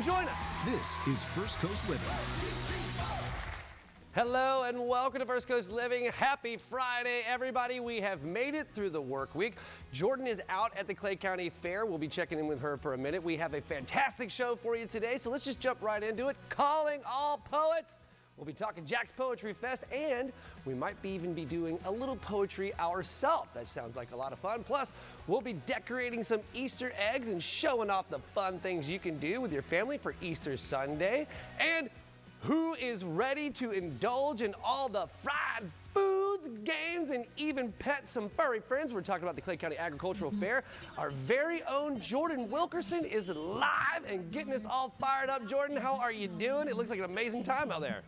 join us. This is First Coast Living. Hello and welcome to First Coast Living. Happy Friday, everybody. We have made it through the work week. Jordan is out at the Clay County Fair. We'll be checking in with her for a minute. We have a fantastic show for you today, so let's just jump right into it. Calling all poets. We'll be talking Jack's Poetry Fest, and we might even be doing a little poetry ourselves. That sounds like a lot of fun. Plus, we'll be decorating some Easter eggs and showing off the fun things you can do with your family for Easter Sunday. And who is ready to indulge in all the fried foods, games, and even pet some furry friends? We're talking about the Clay County Agricultural Fair. Our very own Jordan Wilkerson is live and getting us all fired up. Jordan, how are you doing? It looks like an amazing time out there.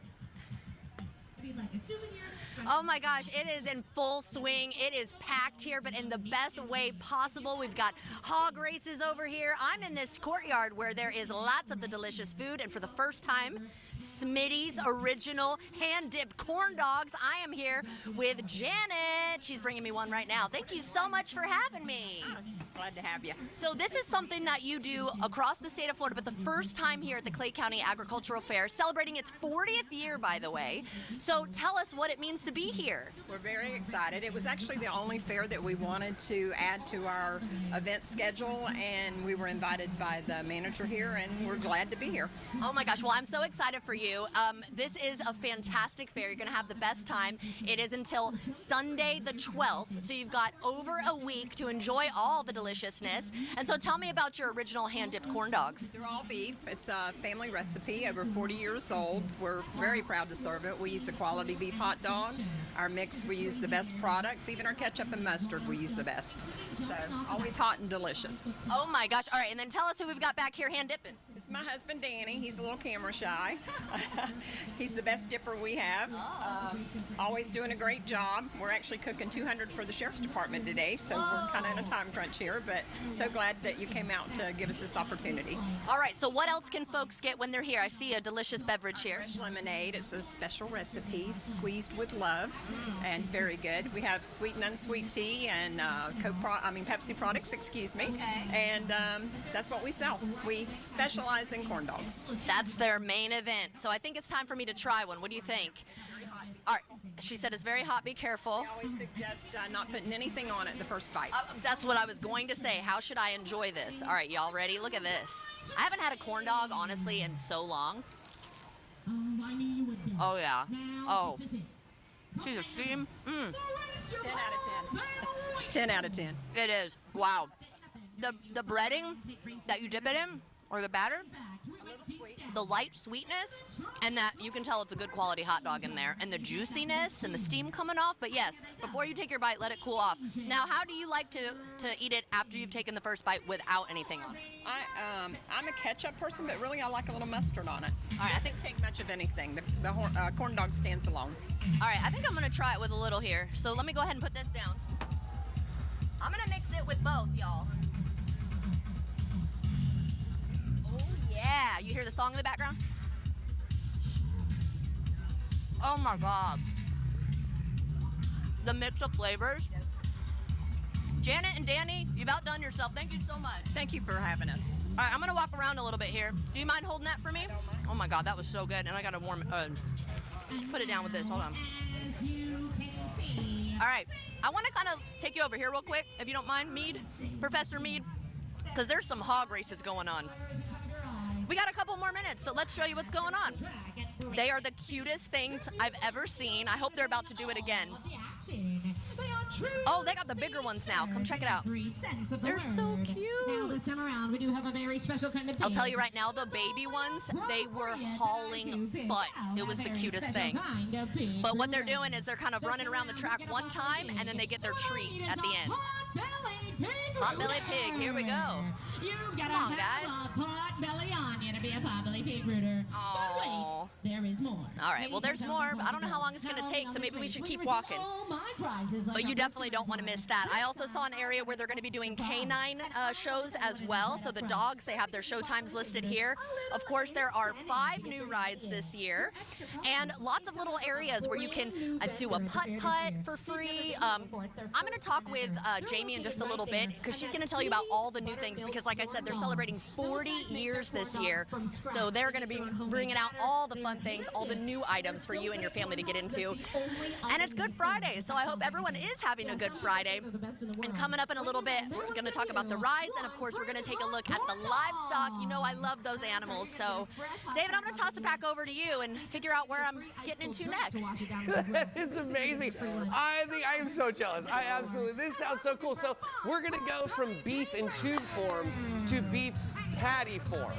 Oh my gosh, it is in full swing. It is packed here, but in the best way possible. We've got hog races over here. I'm in this courtyard where there is lots of the delicious food, and for the first time, Smitty's original hand-dipped corn dogs. I am here with Janet. She's bringing me one right now. Thank you so much for having me. Glad to have you. So this is something that you do across the state of Florida, but the first time here at the Clay County Agricultural Fair, celebrating its 40th year, by the way. So tell us what it means to be here. We're very excited. It was actually the only fair that we wanted to add to our event schedule, and we were invited by the manager here, and we're glad to be here. Oh my gosh, well, I'm so excited for you. This is a fantastic fair. You're going to have the best time. It is until Sunday the 12th, so you've got over a week to enjoy all the deliciousness. And so tell me about your original hand-dipped corn dogs. They're all beef. It's a family recipe, over 40 years old. We're very proud to serve it. We use a quality beef hot dog. Our mix, we use the best products. Even our ketchup and mustard, we use the best. So always hot and delicious. Oh my gosh. All right, and then tell us who we've got back here hand-dipping. This is my husband, Danny. He's a little camera shy. He's the best dipper we have. Always doing a great job. We're actually cooking 200 for the Sheriff's Department today, so we're kind of in a time crunch here, but so glad that you came out to give us this opportunity. All right, so what else can folks get when they're here? I see a delicious beverage here. Fresh lemonade. It's a special recipe, squeezed with love, and very good. We have sweet and unsweet tea and Pepsi products, excuse me, and that's what we sell. We specialize in corn dogs. That's their main event. So I think it's time for me to try one. What do you think? All right. She said it's very hot. Be careful. I always suggest not putting anything on it the first bite. That's what I was going to say. How should I enjoy this? All right, y'all ready? Look at this. I haven't had a corn dog, honestly, in so long. Oh, yeah. Oh. See the steam? 10 out of 10. 10 out of 10. It is. Wow. The breading that you dip it in, or the batter, the light sweetness, and that you can tell it's a good quality hot dog in there, and the juiciness and the steam coming off. But yes, before you take your bite, let it cool off. Now, how do you like to eat it after you've taken the first bite without anything on it? I'm a ketchup person, but really I like a little mustard on it. All right, I think take much of anything. The corn dog stands alone. All right, I think I'm gonna try it with a little here. So let me go ahead and put this down. I'm gonna mix it with both, y'all. Yeah, you hear the song in the background? Oh my God. The mix of flavors. Yes. Janet and Danny, you've outdone yourself. Thank you so much. Thank you for having us. All right, I'm gonna walk around a little bit here. Do you mind holding that for me? I don't mind. Oh my God, that was so good. And I gotta warm put it down with this, hold on. All right, I wanna kind of take you over here real quick, if you don't mind, Mead, Professor Mead, because there's some hog races going on. We got a couple more minutes, so let's show you what's going on. They are the cutest things I've ever seen. I hope they're about to do it again. Oh, they got the bigger ones now. Come check it out. They're so cute. Now this time around, we do have a very special kind of pig. I'll tell you right now, the baby ones, they were hauling butt. It was the cutest thing. But what they're doing is they're kind of running around the track one time, and then they get their treat at the end. Pot-bellied pig, here we go. Come on, guys. Pot-belly on you to be a pot-belly pig rooter. Oh. There is more. All right, well, there's more. I don't know how long it's going to take, so maybe we should keep walking. But you definitely don't want to miss that. I also saw an area where they're going to be doing canine shows as well. So the dogs, they have their show times listed here. Of course, there are 5 new rides this year, and lots of little areas where you can do a putt-putt for free. I'm going to talk with Jamie in just a little bit, because she's going to tell you about all the new things, because like I said, they're celebrating 40 years this year. So they're going to be bringing out all the fun things, all the new items for you and your family to get into. And it's Good Friday, so I hope everyone is having a good Friday. And coming up in a little bit, we're going to talk about the rides, and of course, we're going to take a look at the livestock. You know I love those animals. So, David, I'm going to toss it back over to you and figure out where I'm getting into next. That is amazing. I am so jealous. This sounds so cool. So we're going to go from beef in tube form to beef patty form.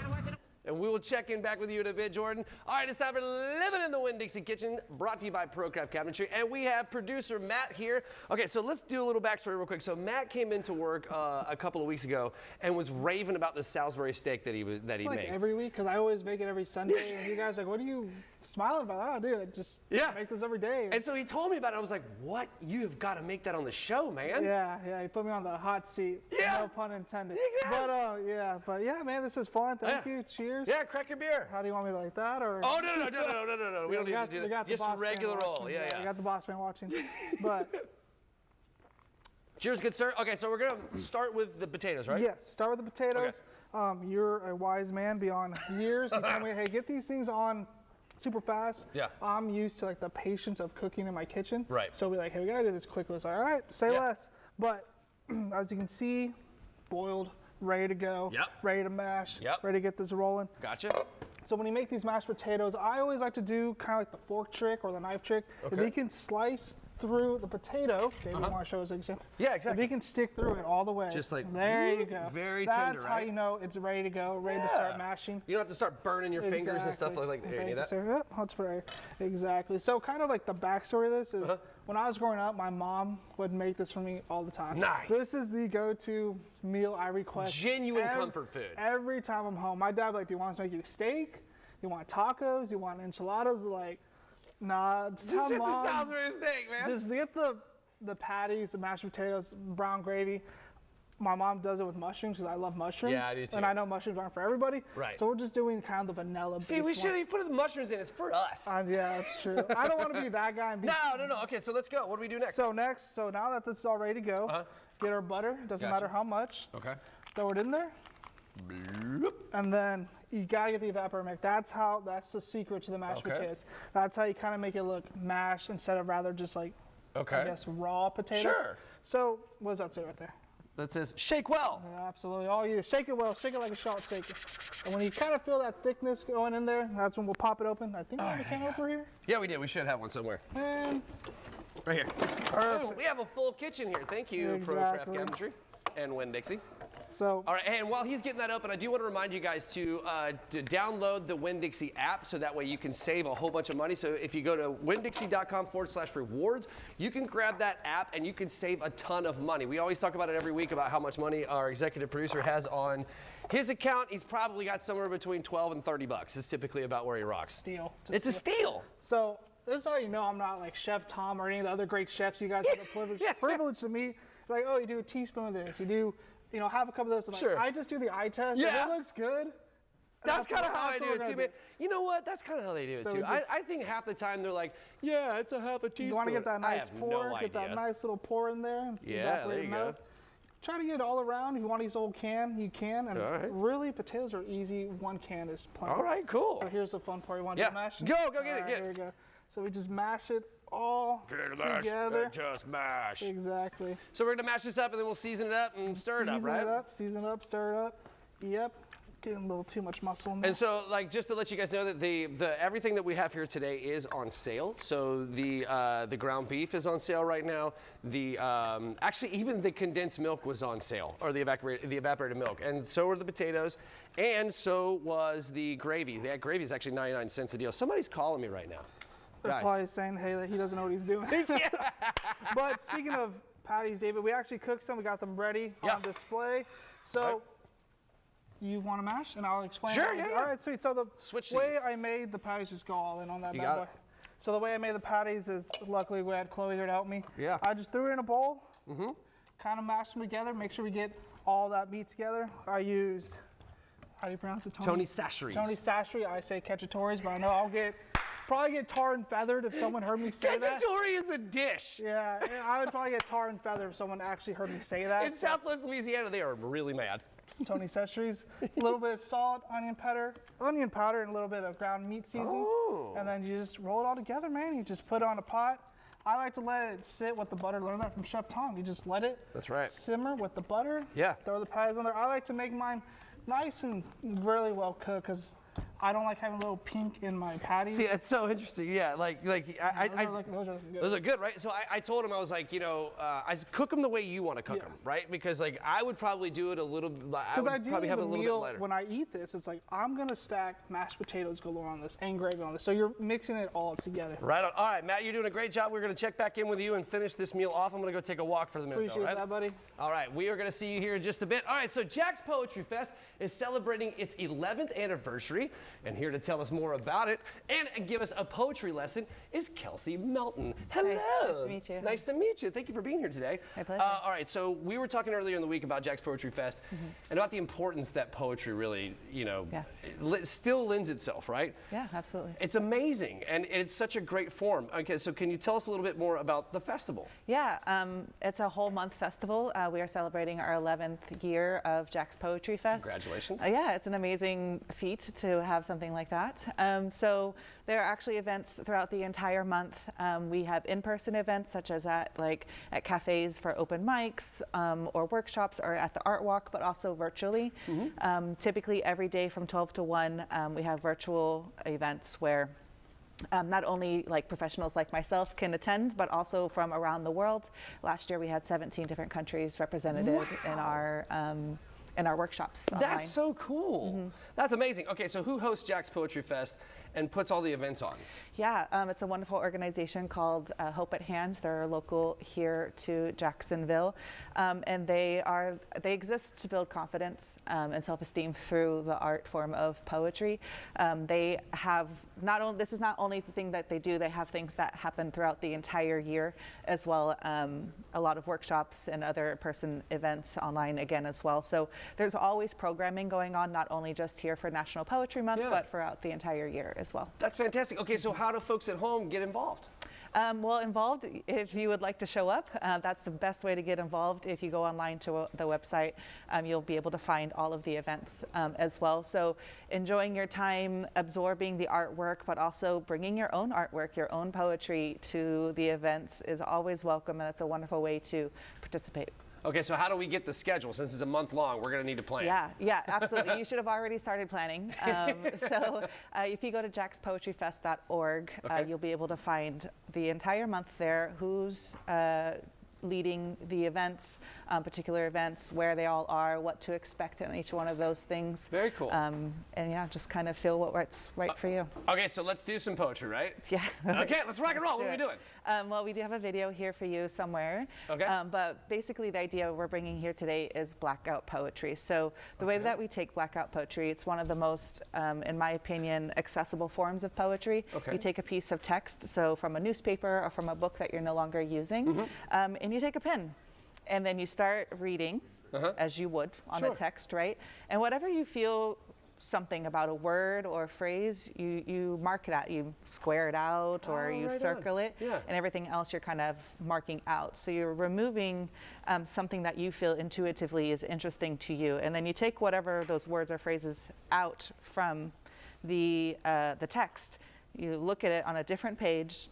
And we will check in back with you in a bit, Jordan. All right, it's time for Living in the Winn-Dixie Kitchen, brought to you by ProCraft Cabinetry. And we have producer Matt here. Okay, so let's do a little backstory real quick. So Matt came into work a couple of weeks ago and was raving about the Salisbury steak that he Like made. every week, because I always make it every Sunday, and you guys are like, what are you smiling about? Oh, dude, I just make this every day. And so he told me about it. I was like, what? You have got to make that on the show, man. Yeah, he put me on the hot seat. Yeah. No pun intended. Exactly. But yeah, man, this is fun. Thank you. Cheers. Yeah, crack your beer. How do you want me to like that, or? Oh, no. We don't need to do that. Just regular roll. Yeah. I got the boss man watching. But cheers, good sir. Okay, so we're going to start with the potatoes, right? yes, start with the potatoes. You're a wise man beyond years. You told me, hey, get these things on super fast. Yeah. I'm used to like the patience of cooking in my kitchen. Right. So we're like, hey, we gotta do this quickly. It's like, all right, say less. But as you can see, boiled, ready to go. Yep. Ready to mash. Yep. Ready to get this rolling. Gotcha. So when you make these mashed potatoes, I always like to do kind of like the fork trick or the knife trick. If Okay. you can slice through the potato, David, you want to show us an example? Yeah, exactly. If you can stick through it all the way. Just like, there you go. very That's tender, how right? you know it's ready to go, ready to start mashing. You don't have to start burning your fingers and stuff like that. Here, you need that? Exactly. That's right. Exactly. So kind of like the backstory of this is when I was growing up, my mom would make this for me all the time. Nice. This is the go-to meal I request. Genuine comfort food. Every time I'm home, my dad would be like, do you want us to make you steak? You want tacos? You want enchiladas? Like, nah, Just hit the Salisbury steak, man. just get the patties, the mashed potatoes, brown gravy. My mom does it with mushrooms because I love mushrooms. Yeah, I do too. And I know mushrooms aren't for everybody. Right. So we're just doing kind of the vanilla. See, we should have put the mushrooms in. It's for us. Yeah, that's true. I don't want to be that guy. And be, No. Okay, so let's go. What do we do next? So now that this is all ready to go, get our butter. Doesn't Gotcha. matter how much. Okay. Throw it in there. And then you gotta get the evaporator milk. That's the secret to the mashed Okay. potatoes. That's how you kind of make it look mashed instead of rather just like, Okay. I guess, raw potatoes. Sure. So what does that say right there? That says shake well. Yeah, absolutely. All you shake it well, shake it like a salt shaker. And when you kind of feel that thickness going in there, that's when we'll pop it open. I think we have a can opener here. Yeah, we did. We should have one somewhere. And Right here. perfect. Oh, we have a full kitchen here. Thank you, ProCraft Exactly. Cabinetry and Winn-Dixie. So All right, and while he's getting that open, I do want to remind you guys to download the Winn-Dixie app so that way you can save a whole bunch of money. So if you go to windixie.com/rewards, you can grab that app and you can save a ton of money. We always talk about it every week about how much money our executive producer has on his account. He's probably got somewhere between 12 and 30 bucks. It's typically about where he rocks. steal. It's a steal. So this is how you know I'm not like Chef Tom or any of the other great chefs you guys have the privilege to meet. Like, oh, you do a teaspoon of this. You do, half a cup of this. I'm like, Sure. I just do the eye test. Yeah. If it looks good. That's kind of how I that's do what it we're too, gonna man. You know what? That's kind of how they do it So too. we just- I think half the time they're like, yeah, it's a half a teaspoon. You want to get that I nice have pour, no get that idea. nice little pour in there. Yeah, evaporate there you it out. go. Try to get it all around. If you want to use the whole can, you can. And All right. really, potatoes are easy. One can is plenty. All right, cool. So here's the fun part. You want Yeah. to mash it? Go get it, All right, get it. Here we go. So we just mash it all together. Just mash. Exactly. So we're gonna mash this up and then we'll season it up and stir it up, right? Season it up, stir it up. Yep. Getting a little too much muscle in there. And so, like, just to let you guys know that the everything that we have here today is on sale. So the ground beef is on sale right now. The actually even the condensed milk was on sale, or the evaporated milk, and so were the potatoes, and so was the gravy. That gravy is actually 99 cents a deal. Somebody's calling me right now. They're Guys. probably saying, hey, that he doesn't know what he's doing. But speaking of patties, David, we actually cooked some. We got them ready on display. So Right. you want to mash, and I'll explain. Sure, how- yeah, All yeah. right, sweet. So the Switch way seats. I made the patties, just go all in on that You bad got boy. it. So the way I made the patties is, luckily we had Chloe here to help me. Yeah. I just threw it in a bowl, kind of mashed them together, make sure we get all that meat together. I used, how do you pronounce it, Tony Chachere's. Tony Chachere's. I say Cacciatore's, but I know I'll probably get tar and feathered if someone heard me say that. Cacciatore is a dish. Yeah, I would probably get tar and feathered if someone actually heard me say that. In Southwest Louisiana, they are really mad. Tony Chachere's. A little bit of salt, onion powder, and a little bit of ground meat seasoning. Oh. And then you just roll it all together, man. You just put it on a pot. I like to let it sit with the butter. Learn that from Chef Tom. You just let it simmer with the butter. Yeah. Throw the patties on there. I like to make mine nice and really well cooked because I don't like having a little pink in my patties. See, it's so interesting. Yeah, those are good, right? So I told him, I was like, I cook them the way you want to cook them, right? Because like I would probably do it a little. I would probably have it a little bit lighter. When I eat this, it's like I'm gonna stack mashed potatoes galore on this and gravy on this. So you're mixing it all together. Right on. All right, Matt, you're doing a great job. We're gonna check back in with you and finish this meal off. I'm gonna go take a walk for the minute. Appreciate that, buddy. All right, we are gonna see you here in just a bit. All right, so Jack's Poetry Fest is celebrating its 11th anniversary, and here to tell us more about it and give us a poetry lesson is Kelsey Melton. Hello. Hi, nice to meet you. Nice to meet you. Thank you for being here today. My pleasure. All right, so we were talking earlier in the week about Jack's Poetry Fest and about the importance that poetry really, still lends itself, right? Yeah, absolutely. It's amazing, and it's such a great form. Okay, so can you tell us a little bit more about the festival? Yeah, it's a whole month festival. We are celebrating our 11th year of Jack's Poetry Fest. Congratulations. Yeah, it's an amazing feat to have something like that. So there are actually events throughout the entire month. We have in-person events such as at cafes for open mics or workshops or at the Art Walk, but also virtually. Typically every day from 12 to 1, we have virtual events where not only professionals like myself can attend, but also from around the world. Last year we had 17 different countries represented in our workshops online. That's so cool. That's amazing. Okay, so who hosts Jack's Poetry Fest and puts all the events on? Yeah, it's a wonderful organization called Hope at Hands. They're local here to Jacksonville, and they exist to build confidence and self-esteem through the art form of poetry. They have this is not only the thing that they do, they have things that happen throughout the entire year as well. A lot of workshops and other person events online again as well. So there's always programming going on, not only just here for National Poetry Month, but throughout the entire year as well. That's fantastic. Okay, so how do folks at home get involved? Involved, if you would like to show up, that's the best way to get involved. If you go online to the website, you'll be able to find all of the events as well. So enjoying your time, absorbing the artwork, but also bringing your own artwork, your own poetry to the events is always welcome, and that's a wonderful way to participate. Okay, so how do we get the schedule? Since it's a month long, we're going to need to plan. Yeah, absolutely. You should have already started planning. So if you go to jackspoetryfest.org, you'll be able to find the entire month there, who's leading the events, particular events, where they all are, what to expect in each one of those things. Very cool. And yeah, just kind of feel what's right for you. Okay, so let's do some poetry, right? Yeah. Okay, let's rock and roll. What are we doing? Well, we do have a video here for you somewhere. Okay. But basically the idea we're bringing here today is blackout poetry. So the way that we take blackout poetry, it's one of the most, in my opinion, accessible forms of poetry. Okay. You take a piece of text, so from a newspaper or from a book that you're no longer using, and you take a pen, and then you start reading as you would on the text, right? And whatever you feel something about a word or a phrase, you mark that, you square it out, or you circle it, and everything else you're kind of marking out. So you're removing something that you feel intuitively is interesting to you, and then you take whatever those words or phrases out from the text. You look at it on a different page.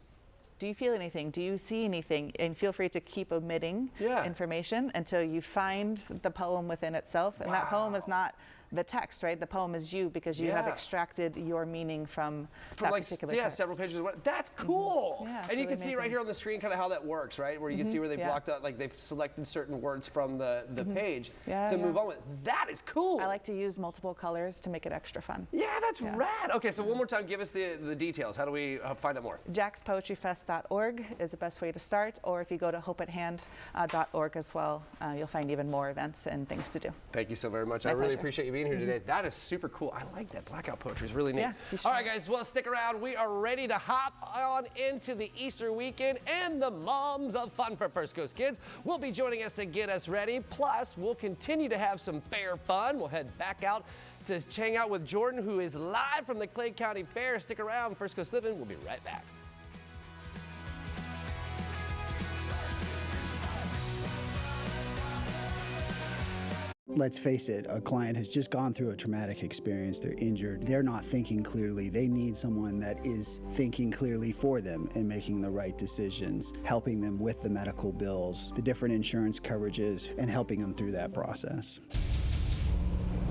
Do you feel anything? Do you see anything? And feel free to keep omitting information until you find the poem within itself. And that poem is not the text, right? The poem is you, because you have extracted your meaning from that particular text. Several pages. That's cool. Yeah, and you really can see right here on the screen kind of how that works, right? Where you can see where they blocked out, they've selected certain words from the page to move on with. That is cool. I like to use multiple colors to make it extra fun. Yeah, that's rad. Okay, so one more time, give us the details. How do we find out more? jackspoetryfest.org is the best way to start, or if you go to hopeathand.org as well, you'll find even more events and things to do. Thank you so very much. My I really pleasure. appreciate you being here today. That is super cool. I like that. Blackout poetry is really neat. Yeah, you should. All right, guys, well, stick around. We are ready to hop on into the Easter weekend and the Moms of Fun for First Coast Kids will be joining us to get us ready. Plus, we'll continue to have some fair fun. We'll head back out to hang out with Jordan, who is live from the Clay County Fair. Stick around. First Coast Living. We'll be right back. let's face it, a client has just gone through a traumatic experience. They're injured. They're not thinking clearly. They need someone that is thinking clearly for them and making the right decisions, helping them with the medical bills, the different insurance coverages, and helping them through that process.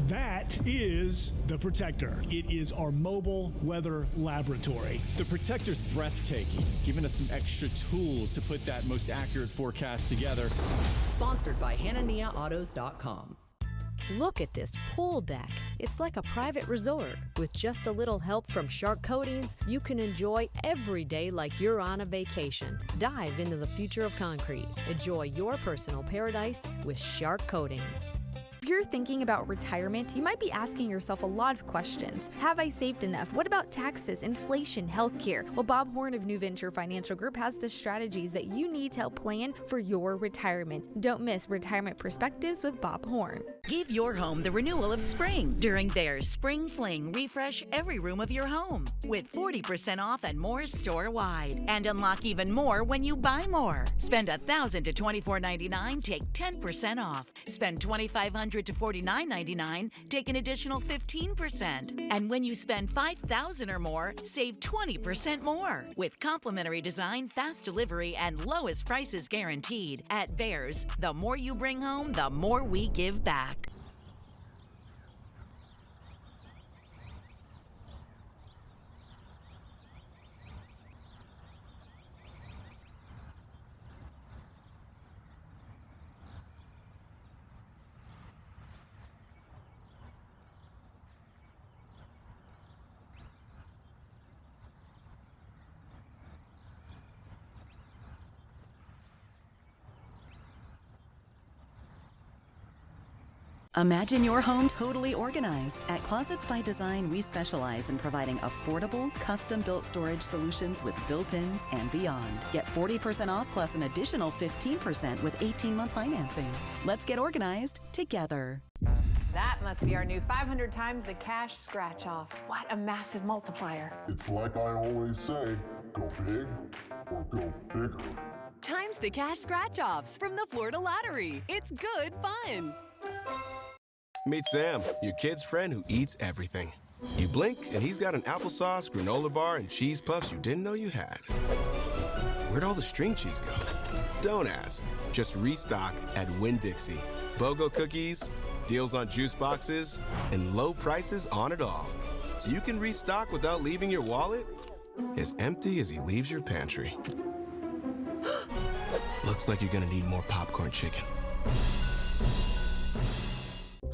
That is the Protector. It is our mobile weather laboratory. The Protector's breathtaking, giving us some extra tools to put that most accurate forecast together. Sponsored by HananiahAutos.com. Look at this pool deck. It's like a private resort. With just a little help from Shark Coatings, you can enjoy every day like you're on a vacation. Dive into the future of concrete. Enjoy your personal paradise with Shark Coatings. If you're thinking about retirement, you might be asking yourself a lot of questions. Have I saved enough? What about taxes, inflation, healthcare? Well, Bob Horn of New Venture Financial Group has the strategies that you need to help plan for your retirement. Don't miss Retirement Perspectives with Bob Horn. Give your home the renewal of spring during Behr's Spring Fling. Refresh every room of your home with 40% off and more store-wide. And unlock even more when you buy more. Spend $1,000 to $24.99, take 10% off. Spend $2,500 to $49.99, take an additional 15%. And when you spend $5,000 or more, save 20% more. With complimentary design, fast delivery, and lowest prices guaranteed. At Behr's, the more you bring home, the more we give back. Imagine your home totally organized. At Closets by Design, we specialize in providing affordable, custom-built storage solutions with built-ins and beyond. Get 40% off plus an additional 15% with 18-month financing. Let's get organized together. That must be our new 500 times the cash scratch-off. What a massive multiplier. It's like I always say, go big or go bigger. Times the cash scratch-offs from the Florida Lottery. It's good fun. Meet Sam, your kid's friend who eats everything. You blink, and he's got an applesauce, granola bar, and cheese puffs you didn't know you had. Where'd all the string cheese go? Don't ask. Just restock at Winn-Dixie. BOGO cookies, deals on juice boxes, and low prices on it all. So you can restock without leaving your wallet as empty as he leaves your pantry. Looks like you're gonna need more popcorn chicken.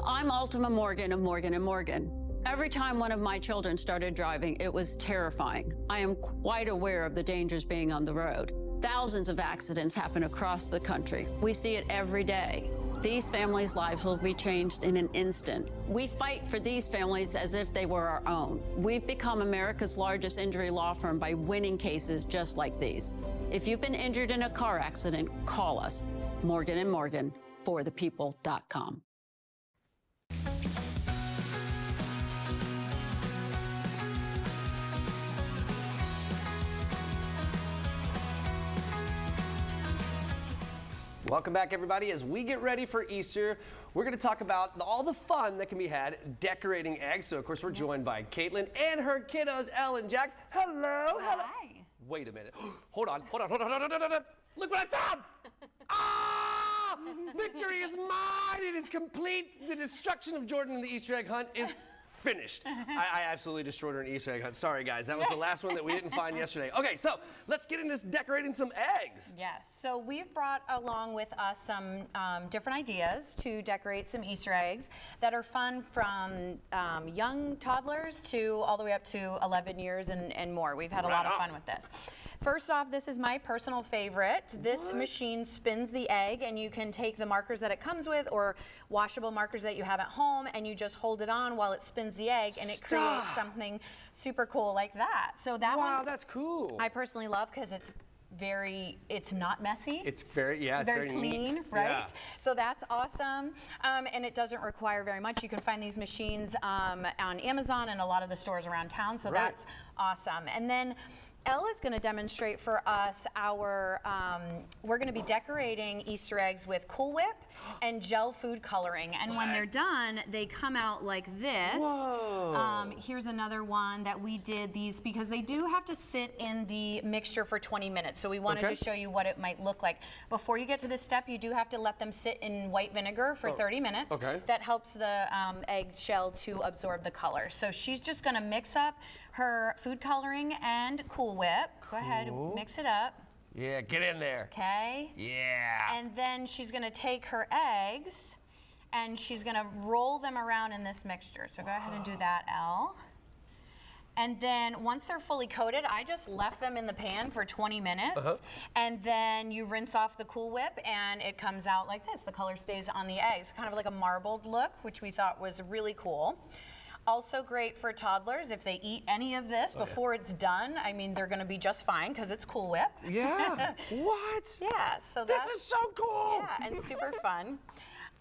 I'm Ultima Morgan of Morgan & Morgan. Every time one of my children started driving, it was terrifying. I am quite aware of the dangers being on the road. Thousands of accidents happen across the country. We see it every day. These families' lives will be changed in an instant. We fight for these families as if they were our own. We've become America's largest injury law firm by winning cases just like these. If you've been injured in a car accident, call us. Morgan & Morgan, forthepeople.com. Welcome back, everybody. As we get ready for Easter, we're going to talk about all the fun that can be had decorating eggs. So, of course, we're joined by Caitlin and her kiddos, Elle and Jax. Hello. Hi. Wait a minute. Hold on. Look what I found! Ah! Victory is mine. It is complete. The destruction of Jordan in the Easter egg hunt is finished. I absolutely destroyed her in Easter egg hunt. Sorry, guys. That was the last one that we didn't find yesterday. Okay, so let's get into decorating some eggs. Yes. So we've brought along with us some different ideas to decorate some Easter eggs that are fun from young toddlers to all the way up to 11 years and more. We've had a lot of fun with this. First off, this is my personal favorite. This machine spins the egg, and you can take the markers that it comes with or washable markers that you have at home, and you just hold it on while it spins the egg, and it creates something super cool like that. So that one, wow, that's cool. I personally love because it's not messy. It's very clean, neat. right? Yeah. So that's awesome, and it doesn't require very much. You can find these machines on Amazon and a lot of the stores around town, so that's awesome. And then Elle is going to demonstrate for us we're going to be decorating Easter eggs with Cool Whip and gel food coloring. And when they're done, they come out like this. Whoa. Here's another one that we did these because they do have to sit in the mixture for 20 minutes. So we wanted to show you what it might look like. Before you get to this step, you do have to let them sit in white vinegar for 30 minutes. Okay. That helps the egg shell to absorb the color. So she's just gonna mix up her food coloring and Cool Whip. Go ahead, mix it up. Yeah, get in there. Okay. Yeah. And then she's gonna take her eggs and she's gonna roll them around in this mixture. So go ahead and do that, Elle. And then once they're fully coated, I just left them in the pan for 20 minutes. And then you rinse off the Cool Whip and it comes out like this. The color stays on the eggs, kind of like a marbled look, which we thought was really cool. Also great for toddlers if they eat any of this before it's done. I mean, they're gonna be just fine because it's Cool Whip. Yeah. What? Yeah, so This is so cool. Yeah, and super fun.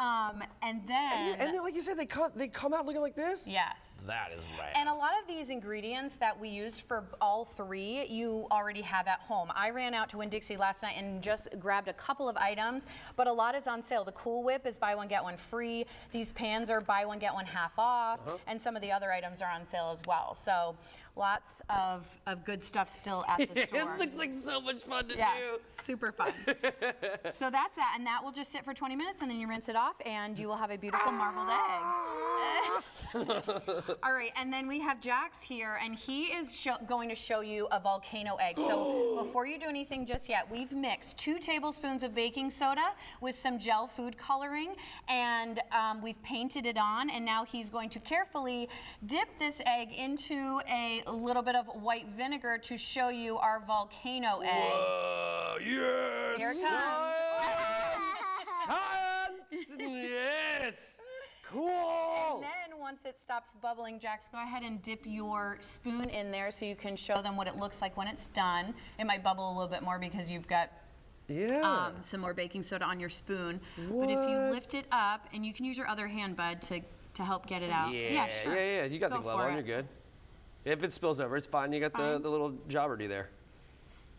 And then like you said, they come out looking like this? Yes. That is rad. And a lot of these ingredients that we used for all three, you already have at home. I ran out to Winn-Dixie last night and just grabbed a couple of items, but a lot is on sale. The Cool Whip is buy one, get one free. These pans are buy one, get one half off. And some of the other items are on sale as well. So lots of good stuff still at the store. It looks like so much fun to do. Super fun. So that's that, and that will just sit for 20 minutes, and then you rinse it off, and you will have a beautiful marbled egg. All right, and then we have Jax here, and he is going to show you a volcano egg. So before you do anything just yet, we've mixed 2 tablespoons of baking soda with some gel food coloring, and we've painted it on, and now he's going to carefully dip this egg into a little bit of white vinegar to show you our volcano egg. Whoa, yes! Here it comes. Science! Yes! Cool! And then once it stops bubbling, Jax, go ahead and dip your spoon in there so you can show them what it looks like when it's done. It might bubble a little bit more because you've got some more baking soda on your spoon. But if you lift it up, and you can use your other hand, bud, to help get it out. Yeah, sure. yeah. You got the glove on, you're good. If it spills over, it's fine. You got the little jobberty there.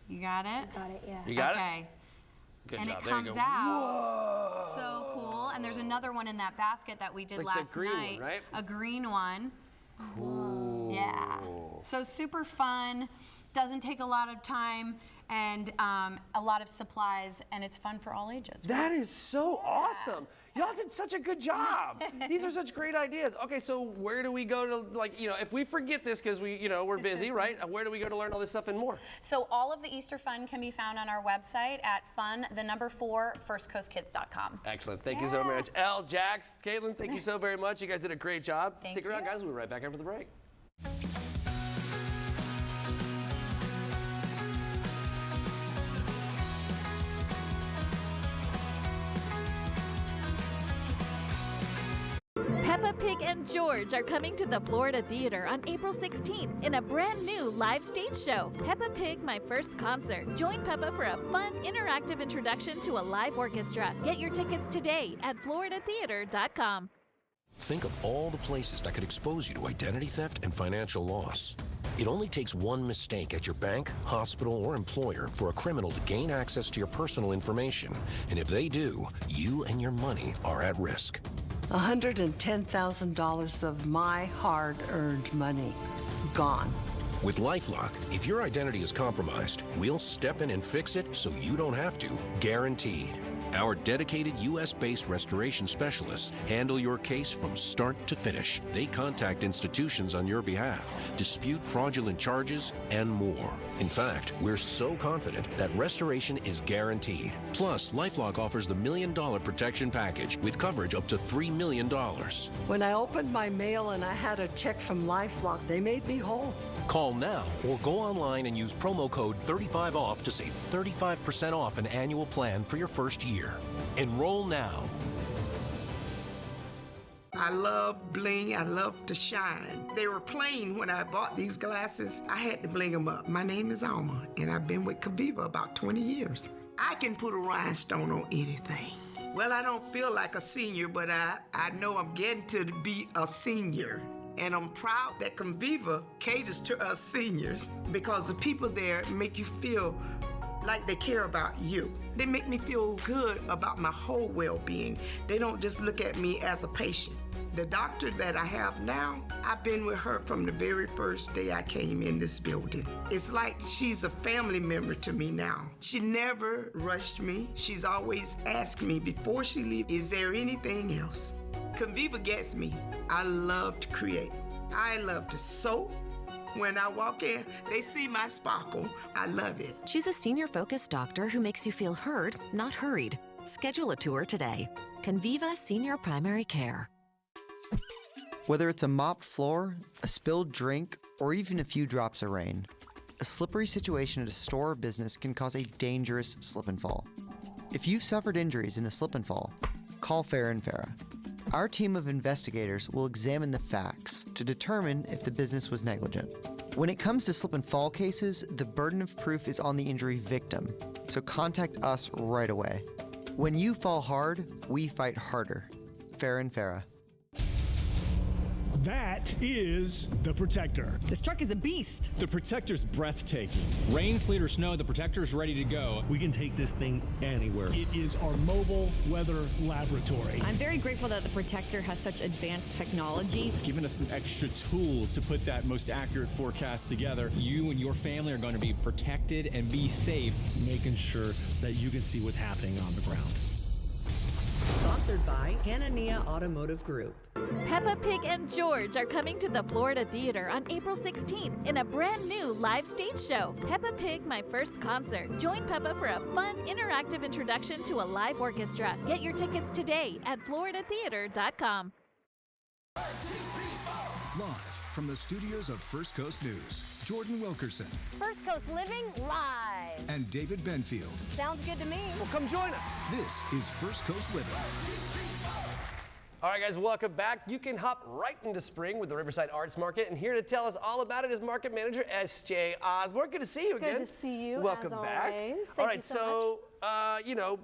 You got it? Got it, yeah. You got it? Okay. Good and job. it There you comes go. out so cool. And there's another one in that basket that we did Like last the green night. one, right? A green one. Cool. Yeah. So super fun. Doesn't take a lot of time and a lot of supplies, and it's fun for all ages. That is so awesome. Y'all did such a good job. These are such great ideas. Okay, so where do we go to, if we forget this because we're busy, right? Where do we go to learn all this stuff and more? So all of the Easter fun can be found on our website at firstcoastkids.com. Excellent. Thank you so much. Elle, Jax, Caitlin, thank you so very much. You guys did a great job. Stick around, guys. We'll be right back after the break. Peppa Pig and George are coming to the Florida Theater on April 16th in a brand new live stage show, Peppa Pig My First Concert. Join Peppa for a fun, interactive introduction to a live orchestra. Get your tickets today at floridatheater.com. Think of all the places that could expose you to identity theft and financial loss. It only takes one mistake at your bank, hospital, or employer for a criminal to gain access to your personal information. And if they do, you and your money are at risk. $110,000 of my hard-earned money gone. With LifeLock, if your identity is compromised, we'll step in and fix it so you don't have to, guaranteed. Our dedicated U.S.-based restoration specialists handle your case from start to finish. They contact institutions on your behalf, dispute fraudulent charges, and more. In fact, we're so confident that restoration is guaranteed. Plus, LifeLock offers the $1 Million Protection Package with coverage up to $3 million. When I opened my mail and I had a check from LifeLock, they made me whole. Call now or go online and use promo code 35OFF to save 35% off an annual plan for your first year. Enroll now. I love bling, I love to shine. They were plain when I bought these glasses. I had to bling them up. My name is Alma, and I've been with Kaviva about 20 years. I can put a rhinestone on anything. Well, I don't feel like a senior, but I know I'm getting to be a senior. And I'm proud that Conviva caters to us seniors because the people there make you feel like they care about you. They make me feel good about my whole well-being. They don't just look at me as a patient. The doctor that I have now, I've been with her from the very first day I came in this building. It's like she's a family member to me now. She never rushed me. She's always asked me before she leaves, is there anything else? Conviva gets me. I love to create. I love to sew. When I walk in, they see my sparkle. I love it. Choose a senior-focused doctor who makes you feel heard, not hurried. Schedule a tour today. Conviva Senior Primary Care. Whether it's a mopped floor, a spilled drink, or even a few drops of rain, a slippery situation at a store or business can cause a dangerous slip and fall. If you've suffered injuries in a slip and fall, call Farah & Farah. Our team of investigators will examine the facts to determine if the business was negligent. When it comes to slip and fall cases, the burden of proof is on the injury victim, so contact us right away. When you fall hard, we fight harder. Farah & Farah. That is the Protector. This truck is a beast. The Protector's breathtaking. Rain, sleet, or snow, the Protector's ready to go. We can take this thing anywhere. It is our mobile weather laboratory. I'm very grateful that the Protector has such advanced technology. Giving us some extra tools to put that most accurate forecast together. You and your family are going to be protected and be safe. Making sure that you can see what's happening on the ground. Sponsored by Hanania Automotive Group. Peppa Pig and George are coming to the Florida Theater on April 16th in a brand new live stage show, Peppa Pig, My First Concert. Join Peppa for a fun, interactive introduction to a live orchestra. Get your tickets today at floridatheater.com. Live from the studios of First Coast News, Jordan Wilkerson First Coast Living live. and David Benfield. Sounds good to me. Well, come join us. This is First Coast Living. All right, guys, welcome back. You can hop right into spring with the Riverside Arts Market, and here to tell us all about it is Market Manager S.J. Osborne. Good to see you again. Good to see you. Welcome as back. Always. Thank All right, you so much. you know,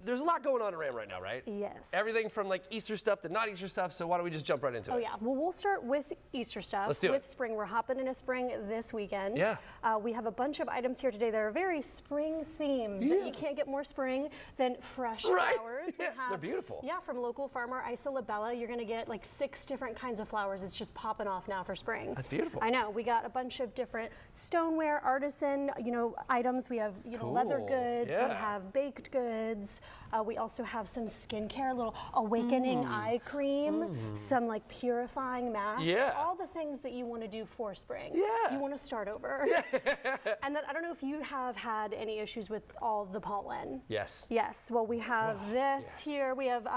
there's a lot going on at RAM right now, right? Yes. Everything from like Easter stuff to not Easter stuff, so why don't we just jump right into it? Oh yeah, well we'll start with Easter stuff. Let's do with it. spring. We're hopping into spring this weekend. Yeah. We have a bunch of items here today that are very spring themed. Yeah. You can't get more spring than fresh Right. flowers. We Yeah, have, they're beautiful. Yeah, from local farmer Isa Labella, you're gonna get like 6 different kinds of flowers. It's just popping off now for spring. That's beautiful. I know. We got a bunch of different stoneware, artisan, items. We have, leather Cool. goods. Yeah. We have baked goods. We also have some skincare, a little awakening eye cream, some like purifying masks. Yeah. All the things that you want to do for spring. Yeah. You want to start over. And then I don't know if you have had any issues with all the pollen. Yes. Yes. Well, we have this here. We have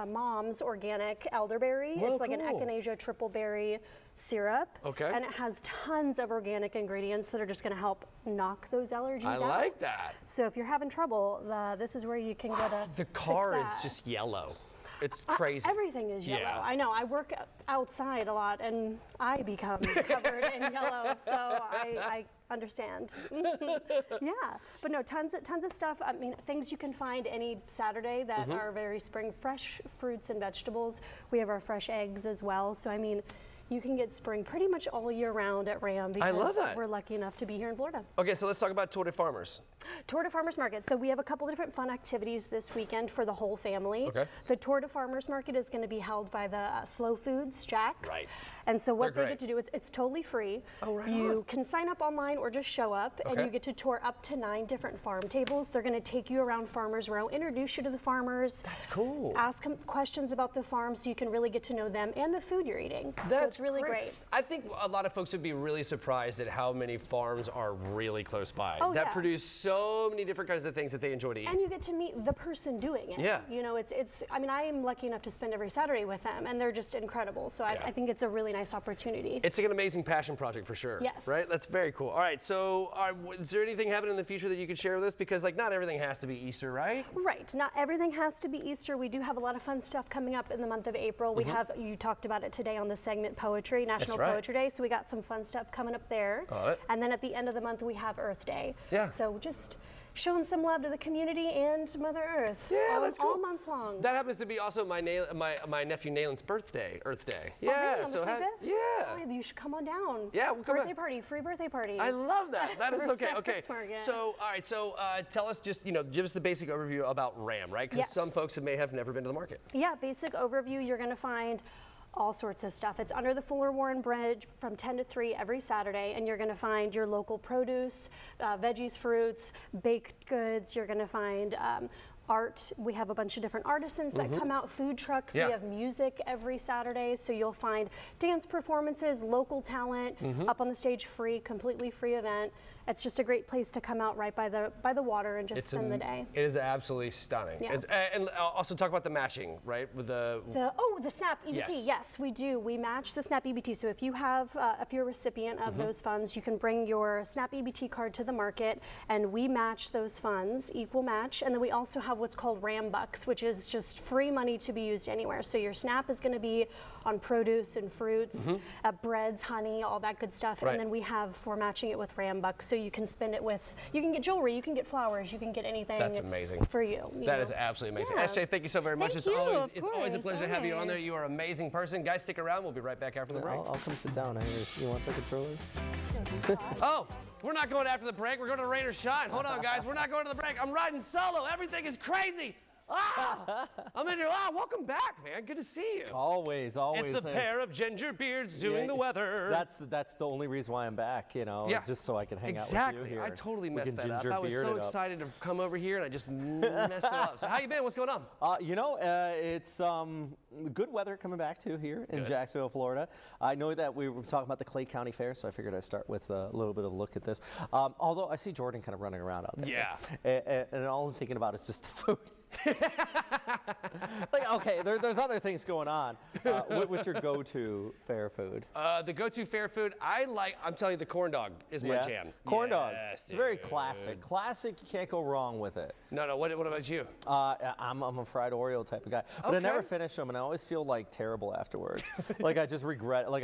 Mom's Organic Elderberry. Whoa, it's like an cool. echinacea triple berry syrup. Okay. And it has tons of organic ingredients that are just going to help knock those allergies I out. like that. So if you're having trouble, this is where you can go to The fix car is that. just yellow. It's crazy. Everything is yellow. Yeah. I know. I work outside a lot, and I become covered in yellow, so I understand. Yeah, but no, tons of stuff. I mean, things you can find any Saturday that are very spring. Fresh fruits and vegetables. We have our fresh eggs as well. So I mean, you can get spring pretty much all year round at RAM because I love that. we're lucky enough to be here in Florida. Okay, so let's talk about Tour de Farmers. Tour de Farmers Market. So we have a couple of different fun activities this weekend for the whole family. Okay. The Tour de Farmers Market is going to be held by the Slow Foods Jacks. Right. And so what They're they get to do, it's totally free. Oh, right You on. can sign up online or just show up, and Okay. you get to tour up to 9 different farm tables. They're going to take you around Farmers Row, introduce you to the farmers. That's cool. Ask them questions about the farm so you can really get to know them and the food you're eating. So That's it's really great. I think a lot of folks would be really surprised at how many farms are really close by Oh, that yeah. produce so many different kinds of things that they enjoy to eat. And you get to meet the person doing it. Yeah. You know, it's I mean, I am lucky enough to spend every Saturday with them, and they're just incredible. So I think it's a really nice opportunity. It's like an amazing passion project for sure. Yes. Right? That's very cool. All right, so is there anything happening in the future that you could share with us? Because like not everything has to be Easter, right? Right. Not everything has to be Easter. We do have a lot of fun stuff coming up in the month of April. We have, you talked about it today on the segment Poetry, National right. Poetry Day. So we got some fun stuff coming up there. Got it. And then at the end of the month, we have Earth Day. Yeah. So just showing some love to the community and Mother Earth. Yeah, that's cool. All month long. That happens to be also my nephew Nalen's birthday, Earth Day. Oh, Yeah, really? so Yeah. Oh, you should come on down. Yeah, we'll come birthday party, free birthday party. I love that. That is okay. Okay. Market. So, all right. So, tell us just, give us the basic overview about RAM, right? Because some folks may have never been to the market. Yeah, basic overview. You're going to find all sorts of stuff. It's under the Fuller Warren Bridge from 10 to 3 every Saturday, and you're going to find your local produce, veggies, fruits, baked goods. You're going to find art. We have a bunch of different artisans that come out, food trucks. We have music every Saturday, so you'll find dance performances, local talent, up on the stage free, completely free event. It's just a great place to come out right by the water and just spend the day. It is absolutely stunning. Yeah. And also talk about the matching, right? With the SNAP EBT. Yes, we do. We match the SNAP EBT. So if you have, if you're a recipient of those funds, you can bring your SNAP EBT card to the market, and we match those funds, equal match. And then we also have what's called RAM Bucks, which is just free money to be used anywhere. So your SNAP is going to be on produce and fruits, breads, honey, all that good stuff. Right. And then we have, we're matching it with RAM Bucks. So you can spend it with, you can get jewelry, you can get flowers, you can get anything. That's amazing. For you. That is absolutely amazing. Yeah. SJ, thank you so very much. Thank you, It's always a pleasure to have you on there. You are an amazing person. Guys, stick around. We'll be right back after the break. I'll come sit down. You want the controller? Oh, we're not going after the break. We're going to rain or shine. Hold on, guys. We're not going to the break. I'm riding solo. Everything is crazy. I'm in here. Welcome back, man. Good to see you. Always. It's a pair of ginger beards doing the weather. That's the only reason why I'm back, It's just so I can hang out with you here. I totally messed that up. ginger I was beard so it up. excited to come over here, and I just messed it up. So how you been? What's going on? It's good weather coming back too here in Jacksonville, Florida. I know that we were talking about the Clay County Fair, so I figured I'd start with a little bit of a look at this. Although I see Jordan kind of running around out there. Yeah. And all I'm thinking about is just the food. Okay, there's other things going on. What's your go-to fair food? The go-to fair food, I'm telling you, the corn dog is my jam. Corn dog. It's very classic. Classic, you can't go wrong with it. No, what about you? I'm a fried Oreo type of guy, but I never finish them, and I always feel terrible afterwards. I just regret. I'm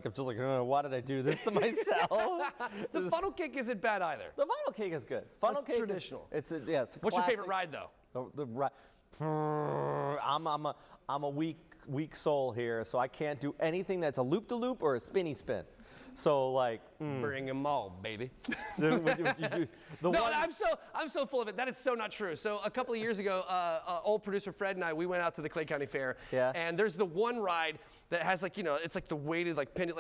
just why did I do this to myself? The funnel cake isn't bad either. The funnel cake is good. Funnel cake traditional. It's a What's your favorite ride though? I'm a weak soul here, so I can't do anything that's a loop-de-loop or a spinny spin. So bring them all, baby. I'm so full of it. That is so not true. So a couple of years ago, old producer Fred and I, we went out to the Clay County Fair. Yeah. And there's the one ride that has it's the weighted pendant,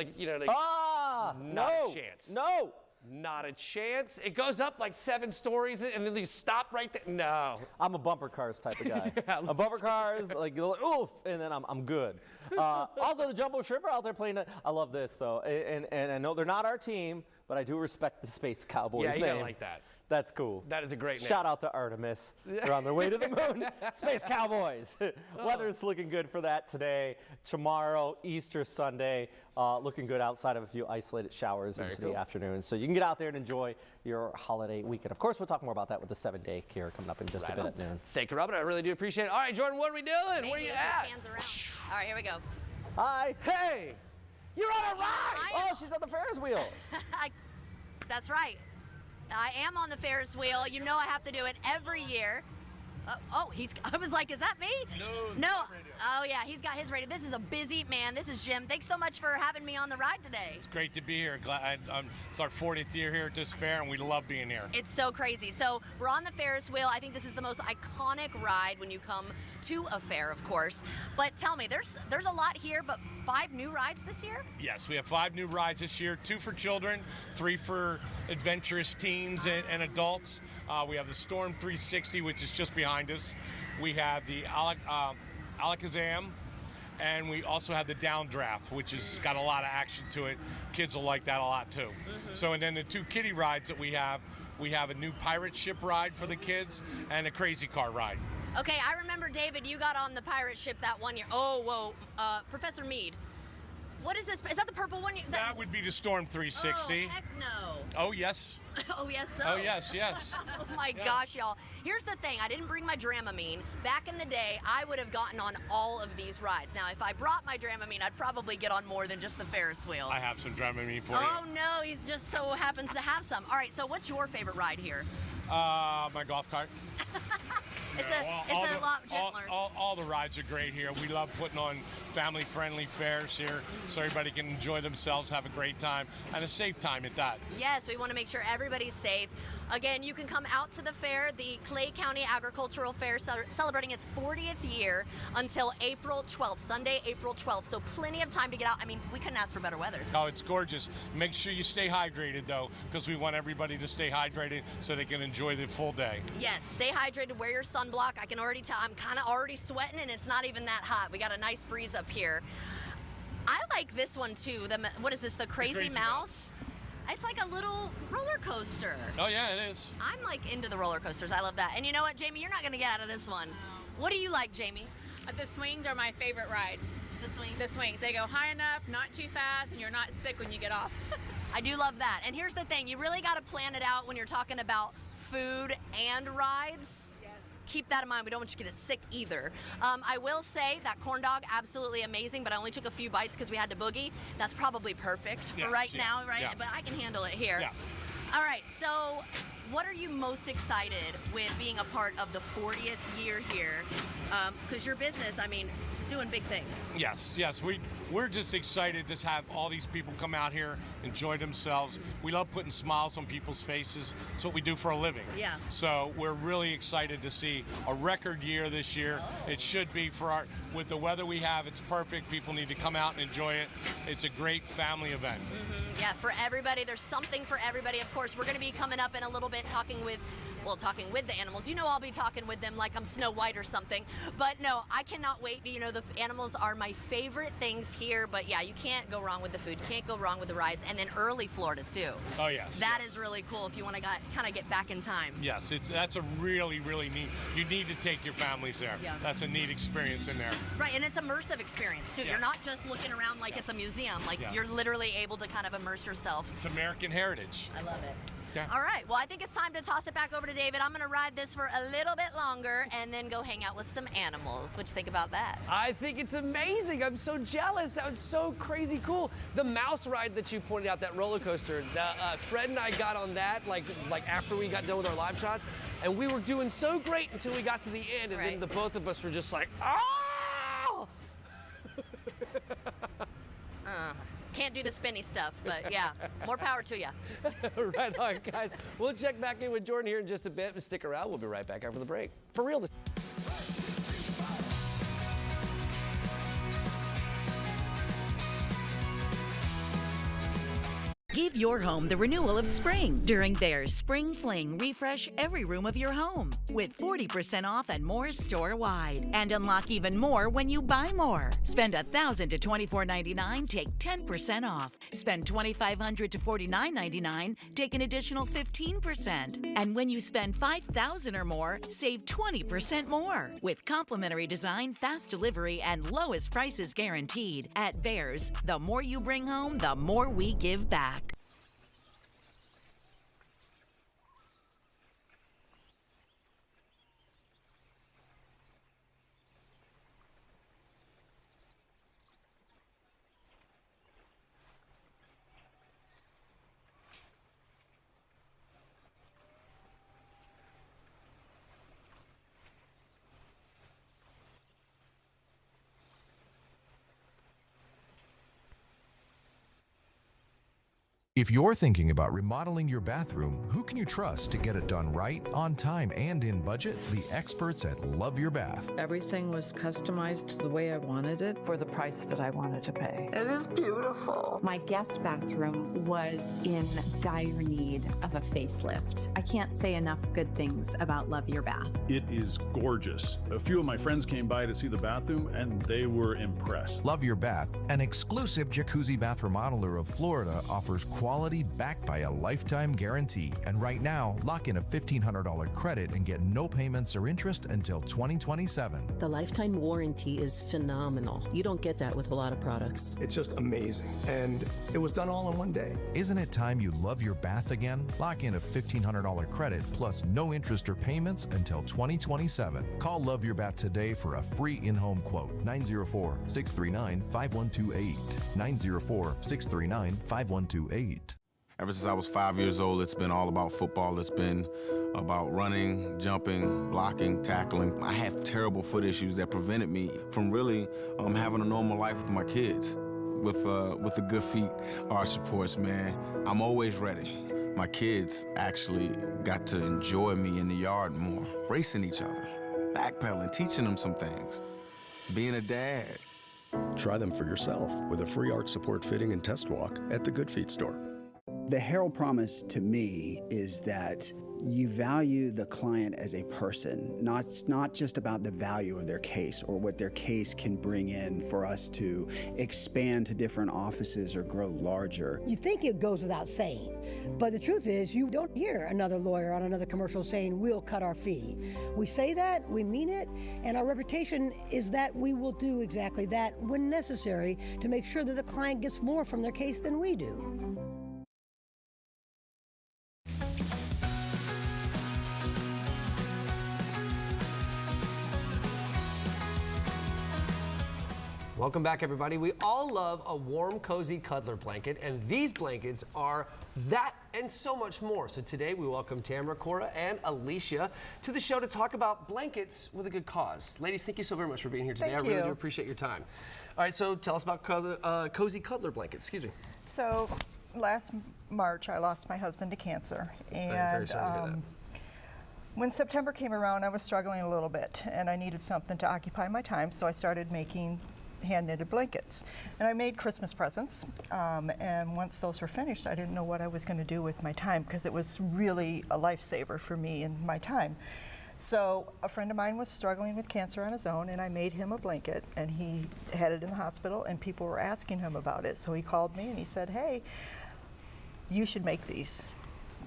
not a chance. No. Not a chance. It goes up 7 stories and then you stop right there. No. I'm a bumper cars type of guy. A bumper cars, oof, and then I'm good. Also, the Jumbo Shrimp are out there playing. I love this, though. And I know they're not our team, but I do respect the Space Cowboys name. Yeah, you gotta like that. That's cool. That is a great name. Shout out to Artemis. They're on their way to the moon. Space Cowboys. Weather's looking good for that today. Tomorrow, Easter Sunday, looking good outside of a few isolated showers into the afternoon. So you can get out there and enjoy your holiday weekend. Of course, we'll talk more about that with the 7-day care coming up in just a bit at noon. Thank you, Robin. I really do appreciate it. All right, Jordan, what are we doing? Where are you at? All right, here we go. Hi. Hey, you're on a ride. Oh, she's on the Ferris wheel. That's right. I am on the Ferris wheel. You know I have to do it every year. I was like, is that me? No. Oh, yeah, he's got his radio. This is a busy man. This is Jim. Thanks so much for having me on the ride today. It's great to be here. It's our 40th year here at this fair, and we love being here. It's so crazy. So we're on the Ferris wheel. I think this is the most iconic ride when you come to a fair, of course. But tell me, there's a lot here, but 5 new rides this year? Yes, we have 5 new rides this year, 2 for children, 3 for adventurous teens and adults. We have the Storm 360, which is just behind us. We have the Alakazam, and we also have the Downdraft, which has got a lot of action to it. Kids will like that a lot too. So, and then the 2 kiddie rides that we have a new pirate ship ride for the kids and a crazy car ride. Okay, I remember, David, you got on the pirate ship that one year. Professor Mead. What is this? Is that the purple one? That would be the Storm 360. Oh, heck no. Oh, yes. Oh, yes, so. Oh, yes. Oh, my gosh, y'all. Here's the thing. I didn't bring my Dramamine. Back in the day, I would have gotten on all of these rides. Now, if I brought my Dramamine, I'd probably get on more than just the Ferris wheel. I have some Dramamine for you. Oh, no. He just so happens to have some. All right, so what's your favorite ride here? My golf cart. It's a lot gentler. All the rides are great here. We love putting on family-friendly fairs here so everybody can enjoy themselves, have a great time, and a safe time at that. Yes, we want to make sure everybody's safe. Again, you can come out to the fair, the Clay County Agricultural Fair, celebrating its 40th year until April 12th, Sunday, April 12th. So plenty of time to get out. I mean, we couldn't ask for better weather. Oh, it's gorgeous. Make sure you stay hydrated, though, because we want everybody to stay hydrated so they can enjoy the full day. Yes, stay hydrated, wear your sunblock. I can already tell I'm kind of already sweating, and it's not even that hot. We got a nice breeze up here. I like this one, too. What is this, the Crazy Mouse? It's like a little roller coaster. Oh, yeah, it is. I'm like into the roller coasters. I love that. And you know what, Jamie? You're not going to get out of this one. What do you like, Jamie? The swings are my favorite ride. The swings? The swings. They go high enough, not too fast, and you're not sick when you get off. I do love that. And here's the thing. You really got to plan it out when you're talking about food and rides. Keep that in mind. We don't want you to get sick either. I will say that corn dog, absolutely amazing, but I only took a few bites because we had to boogie. That's probably perfect for right now, right? Yeah. But I can handle it here. Yeah. All right, so what are you most excited with being a part of the 40th year here? Because your business, I mean, doing big things. Yes. We're just excited to have all these people come out here, enjoy themselves. We love putting smiles on people's faces. It's what we do for a living. Yeah. So we're really excited to see a record year this year. Oh. It should be with the weather we have, it's perfect. People need to come out and enjoy it. It's a great family event. Mm-hmm. Yeah, for everybody. There's something for everybody. Of course, we're going to be coming up in a little bit talking with the animals. You know, I'll be talking with them like I'm Snow White or something. But no, I cannot wait. You know, the animals are my favorite things here. But yeah, you can't go wrong with the food. You can't go wrong with the rides. And then early Florida too. Oh yes. That is really cool if you want to kind of get back in time. Yes, that's a really, really neat. You need to take your families there. Yeah. That's a neat experience in there. Right, and it's immersive experience too. Yeah. You're not just looking around like it's a museum. Like you're literally able to kind of immerse yourself. It's American heritage. I love it. Yeah. All right, well, I think it's time to toss it back over to David. I'm going to ride this for a little bit longer and then go hang out with some animals. What you think about that? I think it's amazing. I'm so jealous. That was so crazy cool. The mouse ride that you pointed out, that roller coaster, Fred and I got on that like after we got done with our live shots, and we were doing so great until we got to the end, and then the both of us were just like, oh! Can't do the spinny stuff, but yeah, more power to you. Right on, guys. We'll check back in with Jordan here in just a bit, but stick around. We'll be right back after the break. For real. Give your home the renewal of spring during Behr's Spring Fling. Refresh every room of your home with 40% off and more store-wide. And unlock even more when you buy more. Spend $1,000 to $24.99, take 10% off. Spend $2,500 to $49.99, take an additional 15%. And when you spend $5,000 or more, save 20% more. With complimentary design, fast delivery, and lowest prices guaranteed. At Behr's, the more you bring home, the more we give back. If you're thinking about remodeling your bathroom, who can you trust to get it done right, on time, and in budget? The experts at Love Your Bath. Everything was customized the way I wanted it for the price that I wanted to pay. It is beautiful. My guest bathroom was in dire need of a facelift. I can't say enough good things about Love Your Bath. It is gorgeous. A few of my friends came by to see the bathroom and they were impressed. Love Your Bath, an exclusive jacuzzi bath remodeler of Florida, offers quality backed by a lifetime guarantee. And right now, lock in a $1,500 credit and get no payments or interest until 2027. The lifetime warranty is phenomenal. You don't get that with a lot of products. It's just amazing. And it was done all in one day. Isn't it time you love your bath again? Lock in a $1,500 credit plus no interest or payments until 2027. Call Love Your Bath today for a free in-home quote. 904-639-5128. 904-639-5128. Ever since I was 5 years old, it's been all about football. It's been about running, jumping, blocking, tackling. I have terrible foot issues that prevented me from really having a normal life with my kids. With the Good Feet Arch Supports, man, I'm always ready. My kids actually got to enjoy me in the yard more, racing each other, backpedaling, teaching them some things, being a dad. Try them for yourself with a free arch support fitting and test walk at the Good Feet store. The Harold promise to me is that you value the client as a person, not just about the value of their case or what their case can bring in for us to expand to different offices or grow larger. You think it goes without saying, but the truth is you don't hear another lawyer on another commercial saying, we'll cut our fee. We say that, we mean it, and our reputation is that we will do exactly that when necessary to make sure that the client gets more from their case than we do. Welcome back, everybody. We all love a warm, cozy cuddler blanket, and these blankets are that and so much more. So today we welcome Tamara, Cora, and Alicia to the show to talk about blankets with a good cause. Ladies, thank you so very much for being here today. Thank I really you. do appreciate your time. All right, so tell us about cozy cuddler blankets. Excuse me. So last March, I lost my husband to cancer, and I'm very sorry to hear that. When September came around, I was struggling a little bit, and I needed something to occupy my time, so I started making hand-knitted blankets. And I made Christmas presents, and once those were finished, I didn't know what I was going to do with my time because it was really a lifesaver for me and my time. So a friend of mine was struggling with cancer on his own, and I made him a blanket, and he had it in the hospital, and people were asking him about it. So he called me and he said, hey, you should make these.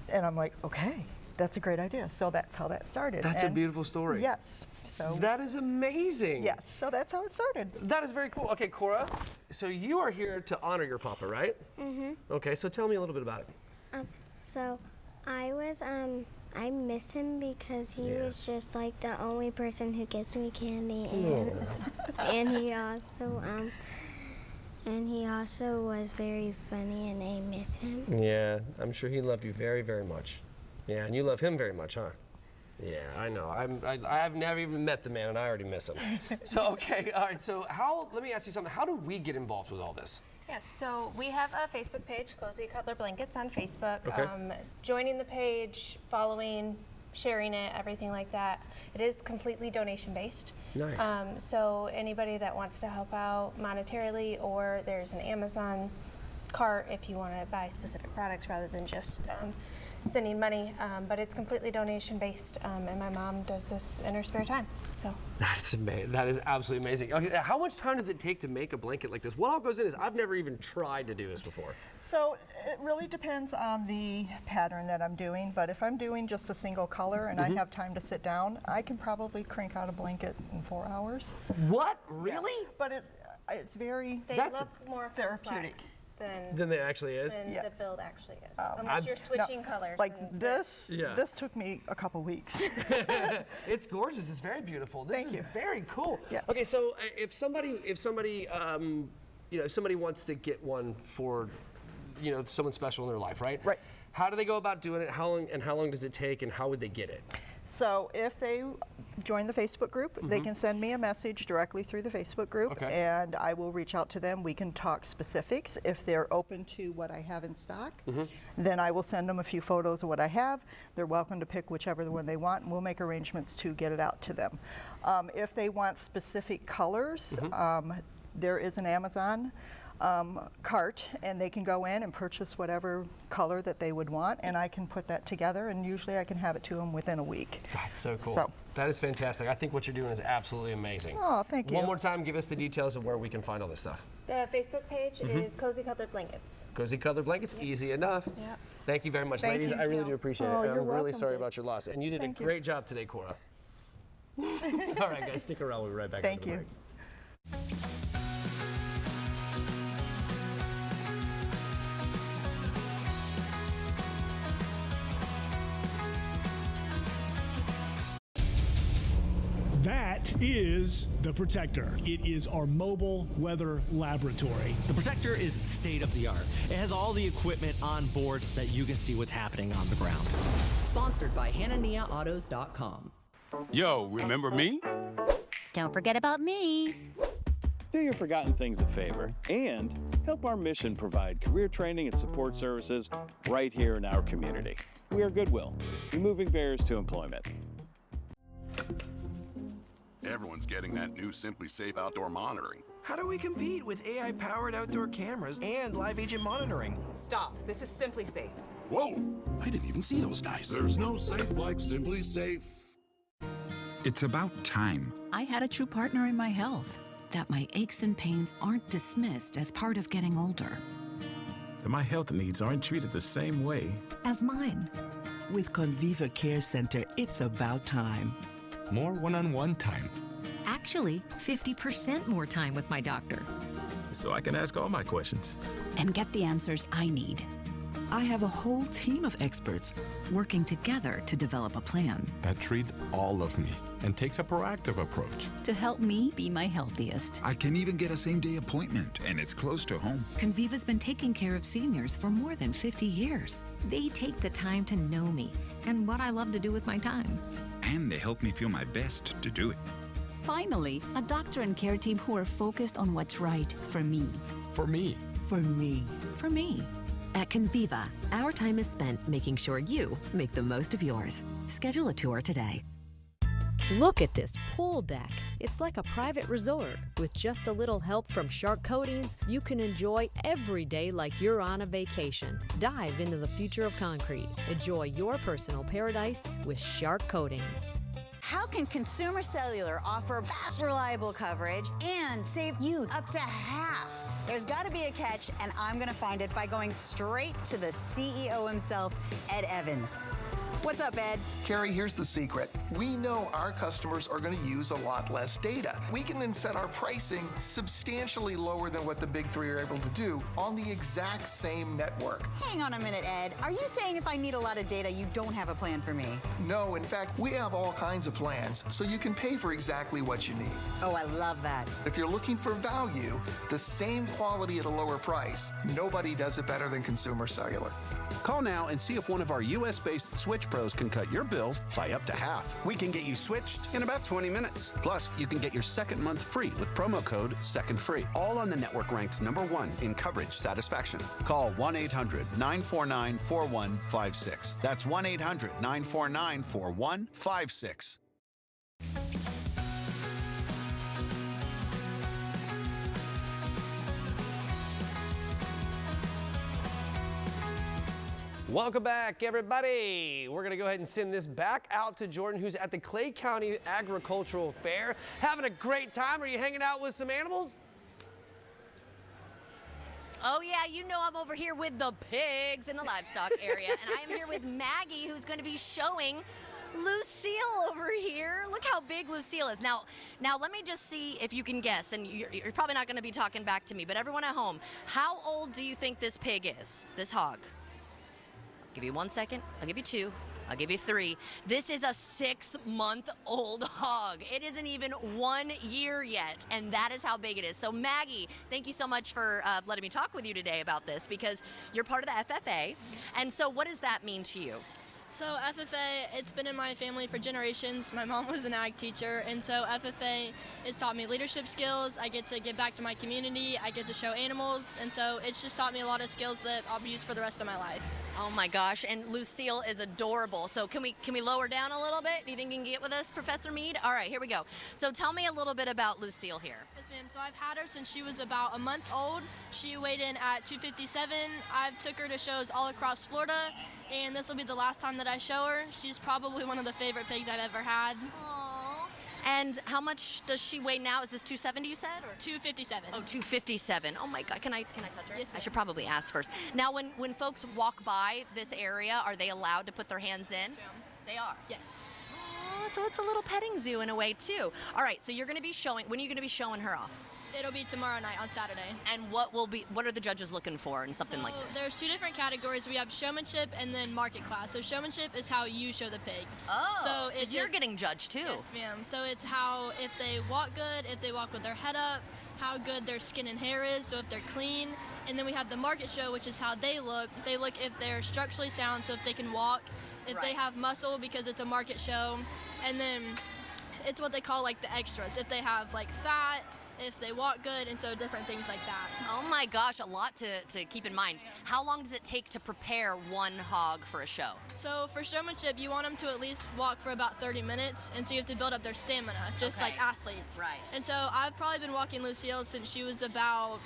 And I'm like, okay, that's a great idea. So that's how that started. That's a beautiful story. Yes. So that is amazing. Yes, so that's how it started. That is very cool. Okay, Cora, so you are here to honor your papa, right? Mm-hmm. Okay, so tell me a little bit about it. So I miss him because he was just like the only person who gives me candy, and he also was very funny, and I miss him. Yeah, I'm sure he loved you very, very much. Yeah, and you love him very much, huh? Yeah, I know. I've never even met the man, and I already miss him. So, okay, all right. So, let me ask you something. How do we get involved with all this? Yes, so we have a Facebook page, Cozy Cuddler Blankets on Facebook. Okay. Joining the page, following, sharing it, everything like that. It is completely donation-based. Nice. So anybody that wants to help out monetarily, or there's an Amazon cart if you want to buy specific products rather than just sending money, but it's completely donation-based, and my mom does this in her spare time. So That's amazing. That is absolutely amazing. Okay, how much time does it take to make a blanket like this? What all goes in this? I've never even tried to do this before. So it really depends on the pattern that I'm doing, but if I'm doing just a single color and I have time to sit down, I can probably crank out a blanket in 4 hours. What? Really? Yeah. But it's very they look more therapeutic. Than it actually is? Than the build actually is. Unless you're switching colors. Like this took me a couple weeks. It's gorgeous. It's very beautiful. This is you. very cool. Yeah. Okay, so if somebody wants to get one for, someone special in their life, right? Right. How do they go about doing it? How long does it take, and how would they get it? So if they join the Facebook group, they can send me a message directly through the Facebook group, and I will reach out to them. We can talk specifics. If they're open to what I have in stock, then I will send them a few photos of what I have. They're welcome to pick whichever one they want, and we'll make arrangements to get it out to them. If they want specific colors, there is an Amazon cart, and they can go in and purchase whatever color that they would want, and I can put that together, and usually I can have it to them within a week. That's so cool. So, that is fantastic. I think what you're doing is absolutely amazing. Oh, thank you. One more time, give us the details of where we can find all this stuff. The Facebook page is Cozy Cuddler Blankets. Cozy Cuddler Blankets, easy enough. Yep. Thank you very much, Thank ladies. you. I really do appreciate it. You're I'm really welcome, sorry Jake. about your loss, and you did Thank a you. great job today, Cora. All right, guys, stick around. We'll be right back. Thank after the you. break. That is The Protector. It is our mobile weather laboratory. The Protector is state-of-the-art. It has all the equipment on board that you can see what's happening on the ground. Sponsored by HananiahAutos.com. Yo, remember me? Don't forget about me. Do your forgotten things a favor and help our mission provide career training and support services right here in our community. We are Goodwill, removing barriers to employment. Everyone's getting that new Simply Safe outdoor monitoring. How do we compete with AI-powered outdoor cameras and live agent monitoring? Stop. This is Simply Safe. Whoa, I didn't even see those guys. There's no safe like Simply Safe. It's about time. I had a true partner in my health, that my aches and pains aren't dismissed as part of getting older. That my health needs aren't treated the same way As mine. With Conviva Care Center, it's about time. More one-on-one time. Actually, 50% more time with my doctor. So I can ask all my questions. And get the answers I need. I have a whole team of experts working together to develop a plan That treats all of me and takes a proactive approach. to help me be my healthiest. I can even get a same-day appointment, and it's close to home. Conviva's been taking care of seniors for more than 50 years. They take the time to know me and what I love to do with my time. And they help me feel my best to do it. Finally, a doctor and care team who are focused on what's right for me. For me. For me. For me. At Conviva, our time is spent making sure you make the most of yours. Schedule a tour today. Look at this pool deck. It's like a private resort. With just a little help from Shark Coatings, you can enjoy every day like you're on a vacation. Dive into the future of concrete. Enjoy your personal paradise with Shark Coatings. How can Consumer Cellular offer fast, reliable coverage and save you up to half? There's got to be a catch, and I'm going to find it by going straight to the CEO himself, Ed Evans. What's up, Ed? Carrie, here's the secret. We know our customers are going to use a lot less data. We can then set our pricing substantially lower than what the big three are able to do on the exact same network. Hang on a minute, Ed. Are you saying if I need a lot of data, you don't have a plan for me? No, in fact, we have all kinds of plans, so you can pay for exactly what you need. Oh, I love that. If you're looking for value, the same quality at a lower price, nobody does it better than Consumer Cellular. Call now and see if one of our U.S.-based Switch Pros can cut your bills by up to half. We can get you switched in about 20 minutes. Plus, you can get your second month free with promo code SECONDFREE. All on the network ranks #1 in coverage satisfaction. Call 1-800-949-4156. That's 1-800-949-4156. Welcome back, everybody. We're going to go ahead and send this back out to Jordan, who's at the Clay County Agricultural Fair. Having a great time. Are you hanging out with some animals? Oh yeah, you know I'm over here with the pigs in the livestock area, and I am here with Maggie, who's going to be showing Lucille over here. Look how big Lucille is. Now let me just see if you can guess, and you're probably not going to be talking back to me, but everyone at home, how old do you think this pig is, this hog? I'll give you 1 second, I'll give you 2, I'll give you 3. This is a 6-month-old hog. It isn't even 1 year yet, and that is how big it is. So Maggie, thank you so much for letting me talk with you today about this, because you're part of the FFA. And so what does that mean to you? So FFA, it's been in my family for generations. My mom was an ag teacher, and so FFA has taught me leadership skills. I get to give back to my community. I get to show animals, and so it's just taught me a lot of skills that I'll use for the rest of my life. Oh my gosh, and Lucille is adorable. So can we lower down a little bit? Do you think you can get with us, Professor Mead? All right, here we go. So tell me a little bit about Lucille here. Yes, ma'am. So I've had her since she was about a month old. She weighed in at 257. I've took her to shows all across Florida, and this will be the last time that I show her. She's probably one of the favorite pigs I've ever had. Aww. And how much does she weigh now? Is this 270 you said? Or? 257. Oh, 257. Oh my God, can I touch her? Yes, ma'am. I should probably ask first. Now when folks walk by this area, are they allowed to put their hands in? Yes, ma'am. They are? Yes. Oh, so it's a little petting zoo in a way too. All right, so you're gonna be showing, when are you gonna be showing her off? It'll be tomorrow night on Saturday. And what are the judges looking for in something like that? There's 2 different categories. We have showmanship and then market class. So showmanship is how you show the pig. Oh, so you're getting judged too. Yes, ma'am. So it's how, if they walk good, if they walk with their head up, how good their skin and hair is, so if they're clean. And then we have the market show, which is how they look. They look if they're structurally sound, so if they can walk, if they have muscle, because it's a market show. And then it's what they call like the extras, if they have like fat, if they walk good, and so different things like that. Oh my gosh, a lot to keep in mind. How long does it take to prepare one hog for a show? So for showmanship, you want them to at least walk for about 30 minutes, and so you have to build up their stamina, just like athletes. Right. And so I've probably been walking Lucille since she was about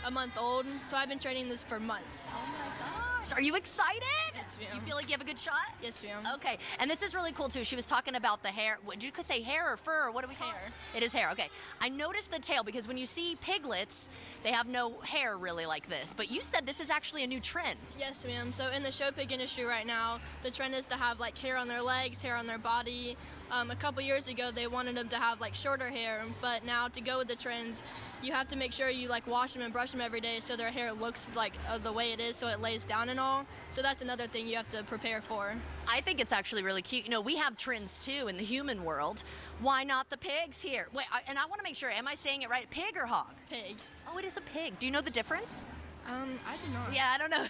a month old, so I've been training this for months. Oh my gosh. Are you excited? Yes, ma'am. You feel like you have a good shot? Yes, ma'am. Okay, and this is really cool too. She was talking about the hair. Did you say hair or fur, or what do we call it? It is hair, okay. I noticed the tail because when you see piglets, they have no hair really like this, but you said this is actually a new trend. Yes, ma'am. So in the show pig industry right now, the trend is to have like hair on their legs, hair on their body. A couple years ago, they wanted them to have like shorter hair, but now to go with the trends, you have to make sure you like wash them and brush them every day so their hair looks like the way it is, so it lays down and all. So that's another thing you have to prepare for. I think it's actually really cute. You know, we have trends too in the human world. Why not the pigs here? Wait, and I want to make sure, am I saying it right? Pig or hog? Pig. Oh, it is a pig. Do you know the difference? I do not. Yeah, I don't know.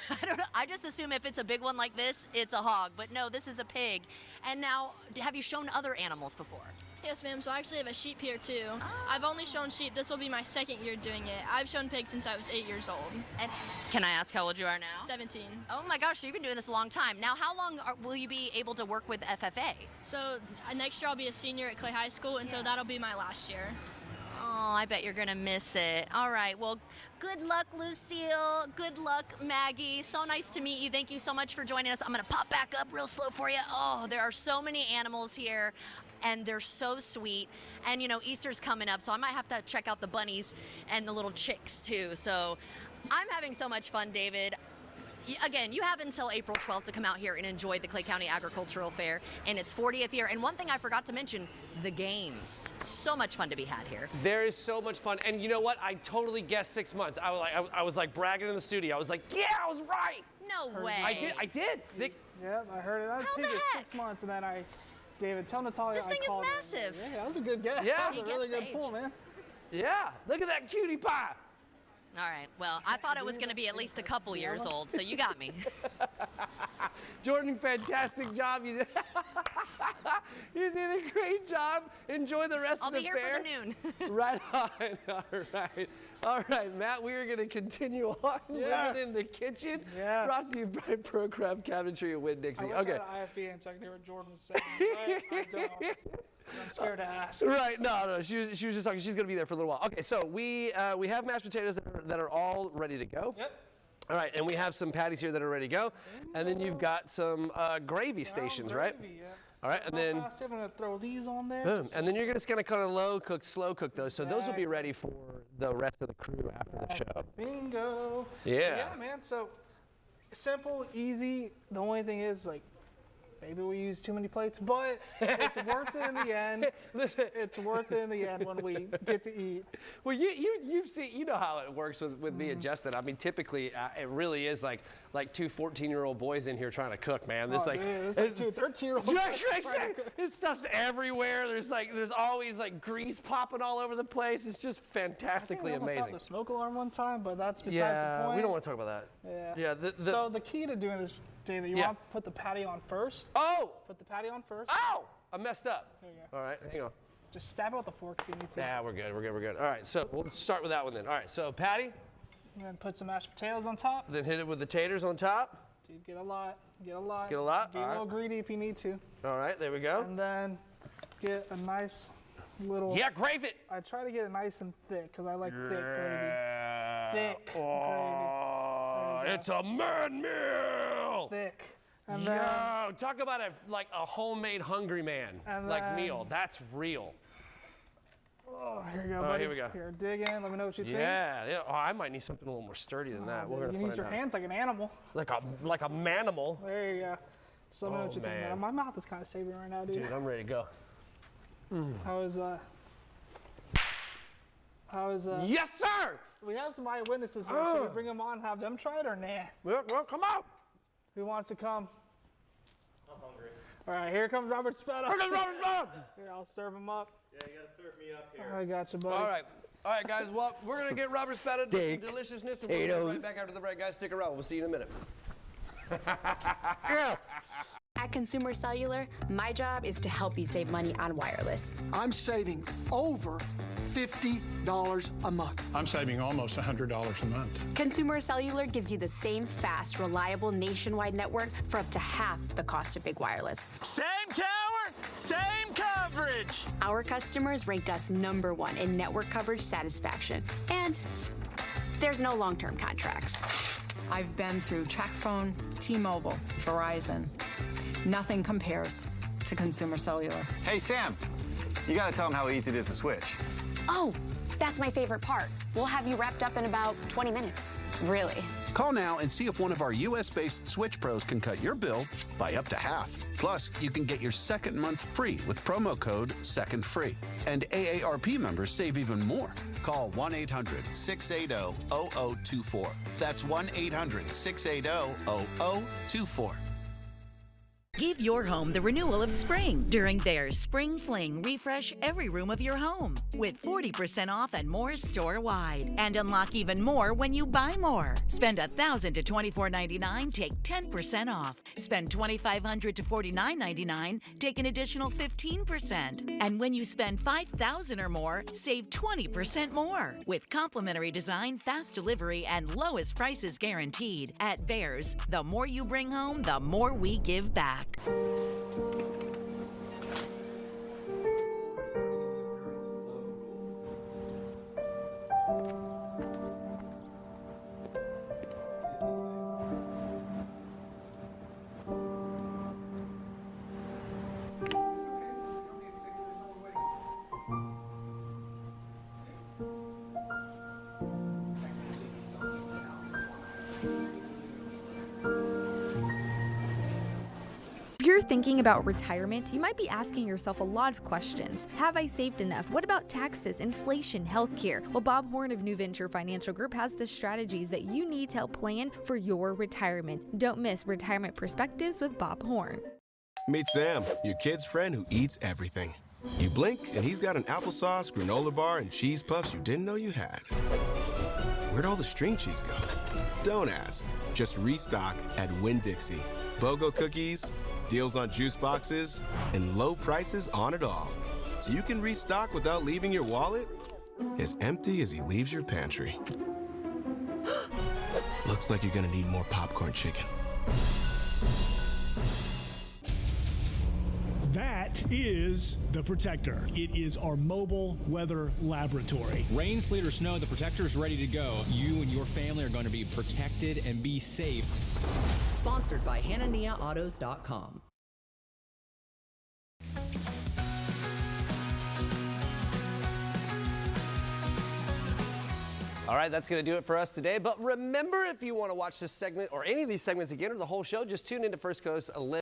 I just assume if it's a big one like this, it's a hog. But no, this is a pig. And now, have you shown other animals before? Yes, ma'am. So I actually have a sheep here too. I've only shown sheep. This will be my 2nd year doing it. I've shown pigs since I was 8 years old. And can I ask how old you are now? 17. Oh my gosh, so you've been doing this a long time. Now, how long will you be able to work with FFA? So next year I'll be a senior at Clay High School, and so that'll be my last year. Oh, I bet you're gonna miss it. All right, well, good luck, Lucille. Good luck, Maggie. So nice to meet you. Thank you so much for joining us. I'm gonna pop back up real slow for you. Oh, there are so many animals here, and they're so sweet. And you know, Easter's coming up, so I might have to check out the bunnies and the little chicks too. So I'm having so much fun, David. Again, you have until April 12th to come out here and enjoy the Clay County Agricultural Fair in its 40th year. And one thing I forgot to mention, the games. So much fun to be had here. There is so much fun. And you know what? I totally guessed 6 months. I was like bragging in the studio. I was like, yeah, I was right. No way. I did. Yep, I heard it. I How think the it's heck? 6 months, and then David, tell Natalia This thing I is called her. massive. Yeah, that was a good guess. Yeah. That was He a really guessed good the pull, age. man. Yeah, look at that cutie pie. All right, well, I thought it was gonna be at least a couple years old, so you got me. Jordan, fantastic job. You did a great job. Enjoy the rest I'll of the be here fair. for the noon. Right on. All right, Matt, we are going to continue on living in the kitchen. Yes. Brought to you by ProCraft Cabinetry and Winn-Dixie. I wish Okay. I had IFB so I could hear what Jordan was saying. I don't. I'm scared to ask. Right, no, she was just talking. She's going to be there for a little while. Okay, so we have mashed potatoes that are all ready to go. Yep. All right, and we have some patties here that are ready to go. And then you've got some gravy stations, right? Yeah. All right, and then I'm going to throw these on there. boom. And then you're just going to kind of slow cook those. So those will be ready for the rest of the crew after the show. Bingo. Yeah. Yeah, man. So simple, easy. The only thing is, like, maybe we use too many plates, but it's worth it in the end. Listen. It's worth it in the end when we get to eat. Well, you've seen, you know how it works with me and Justin. I mean, typically it really is like 2 14-year-old boys in here trying to cook, man. There's it's like 2 13-year-olds. This stuff's everywhere. There's always like grease popping all over the place. It's just fantastically I think we almost amazing. had the smoke alarm one time, but that's besides the point. We don't want to talk about that. Yeah. Yeah. So the key to doing this, David, you want to put the patty on first. Oh! Put the patty on first. Ow! I messed up. There you go. All right, hang on. Just stab it with the fork if you need to. Yeah, we're good. All right, so we'll start with that one then. All right, so patty. And then put some mashed potatoes on top. Then hit it with the taters on top. Dude, get a lot. Get a lot. Get a lot? Get a little greedy if you need to. All right, there we go. And then get a nice little. Yeah, grave it. I try to get it nice and thick because I like thick gravy. Thick Oh, gravy. it's a man meal. Thick. And Yo, then, talk about a homemade hungry man meal. That's real. oh, here you go, Oh, buddy. here we go. Here, dig in. Let me know what you think. Yeah. Oh, I might need something a little more sturdy than that. We're gonna You find use your out. hands like an animal. Like a manimal. There you go. Just let me know what you think. man. My mouth is kind of savory right now, dude. Dude, I'm ready to go. How is How is Yes, sir! We have some eyewitnesses here. Should we bring them on, have them try it, or nah? Well, come out. Who wants to come? I'm hungry. All right, here comes Robert Spetta. Here comes Robert Spetta. Here, I'll serve him up. Yeah, you gotta serve me up here. I got you, buddy. All right, guys. Well, we're gonna get Robert Spetta to some deliciousness, and we'll be right back after the break. Guys, stick around. We'll see you in a minute. Yes. At Consumer Cellular, my job is to help you save money on wireless. I'm saving over $50 a month. I'm saving almost $100 a month. Consumer Cellular gives you the same fast, reliable nationwide network for up to half the cost of big wireless. Same tower, same coverage. Our customers ranked us #1 in network coverage satisfaction. And there's no long-term contracts. I've been through TracFone, T-Mobile, Verizon. Nothing compares to Consumer Cellular. Hey, Sam, you gotta tell them how easy it is to switch. Oh, that's my favorite part. We'll have you wrapped up in about 20 minutes. Really. Call now and see if one of our U.S.-based Switch Pros can cut your bill by up to half. Plus, you can get your second month free with promo code SECONDFREE. And AARP members save even more. Call 1-800-680-0024. That's 1-800-680-0024. Give your home the renewal of spring during Behr's Spring Fling. Refresh every room of your home with 40% off and more store-wide. And unlock even more when you buy more. Spend $1,000 to $24.99, take 10% off. Spend $2,500 to $49.99, take an additional 15%. And when you spend $5,000 or more, save 20% more. With complimentary design, fast delivery, and lowest prices guaranteed. At Behr's, the more you bring home, the more we give back. If you're thinking about retirement, you might be asking yourself a lot of questions. Have I saved enough? What about taxes, inflation, healthcare? Well, Bob Horn of New Venture Financial Group has the strategies that you need to help plan for your retirement. Don't miss Retirement Perspectives with Bob Horn. Meet Sam, your kid's friend who eats everything. You blink, and he's got an applesauce, granola bar, and cheese puffs you didn't know you had. Where'd all the string cheese go? Don't ask. Just restock at Winn-Dixie. BOGO cookies, deals on juice boxes, and low prices on it all. So you can restock without leaving your wallet as empty as he leaves your pantry. Looks like you're gonna need more popcorn chicken. That is The Protector. It is our mobile weather laboratory. Rain, sleet, or snow, The Protector is ready to go. You and your family are going to be protected and be safe. Sponsored by HananiahAutos.com. All right, that's going to do it for us today. But remember, if you want to watch this segment or any of these segments again or the whole show, just tune into First Coast 11.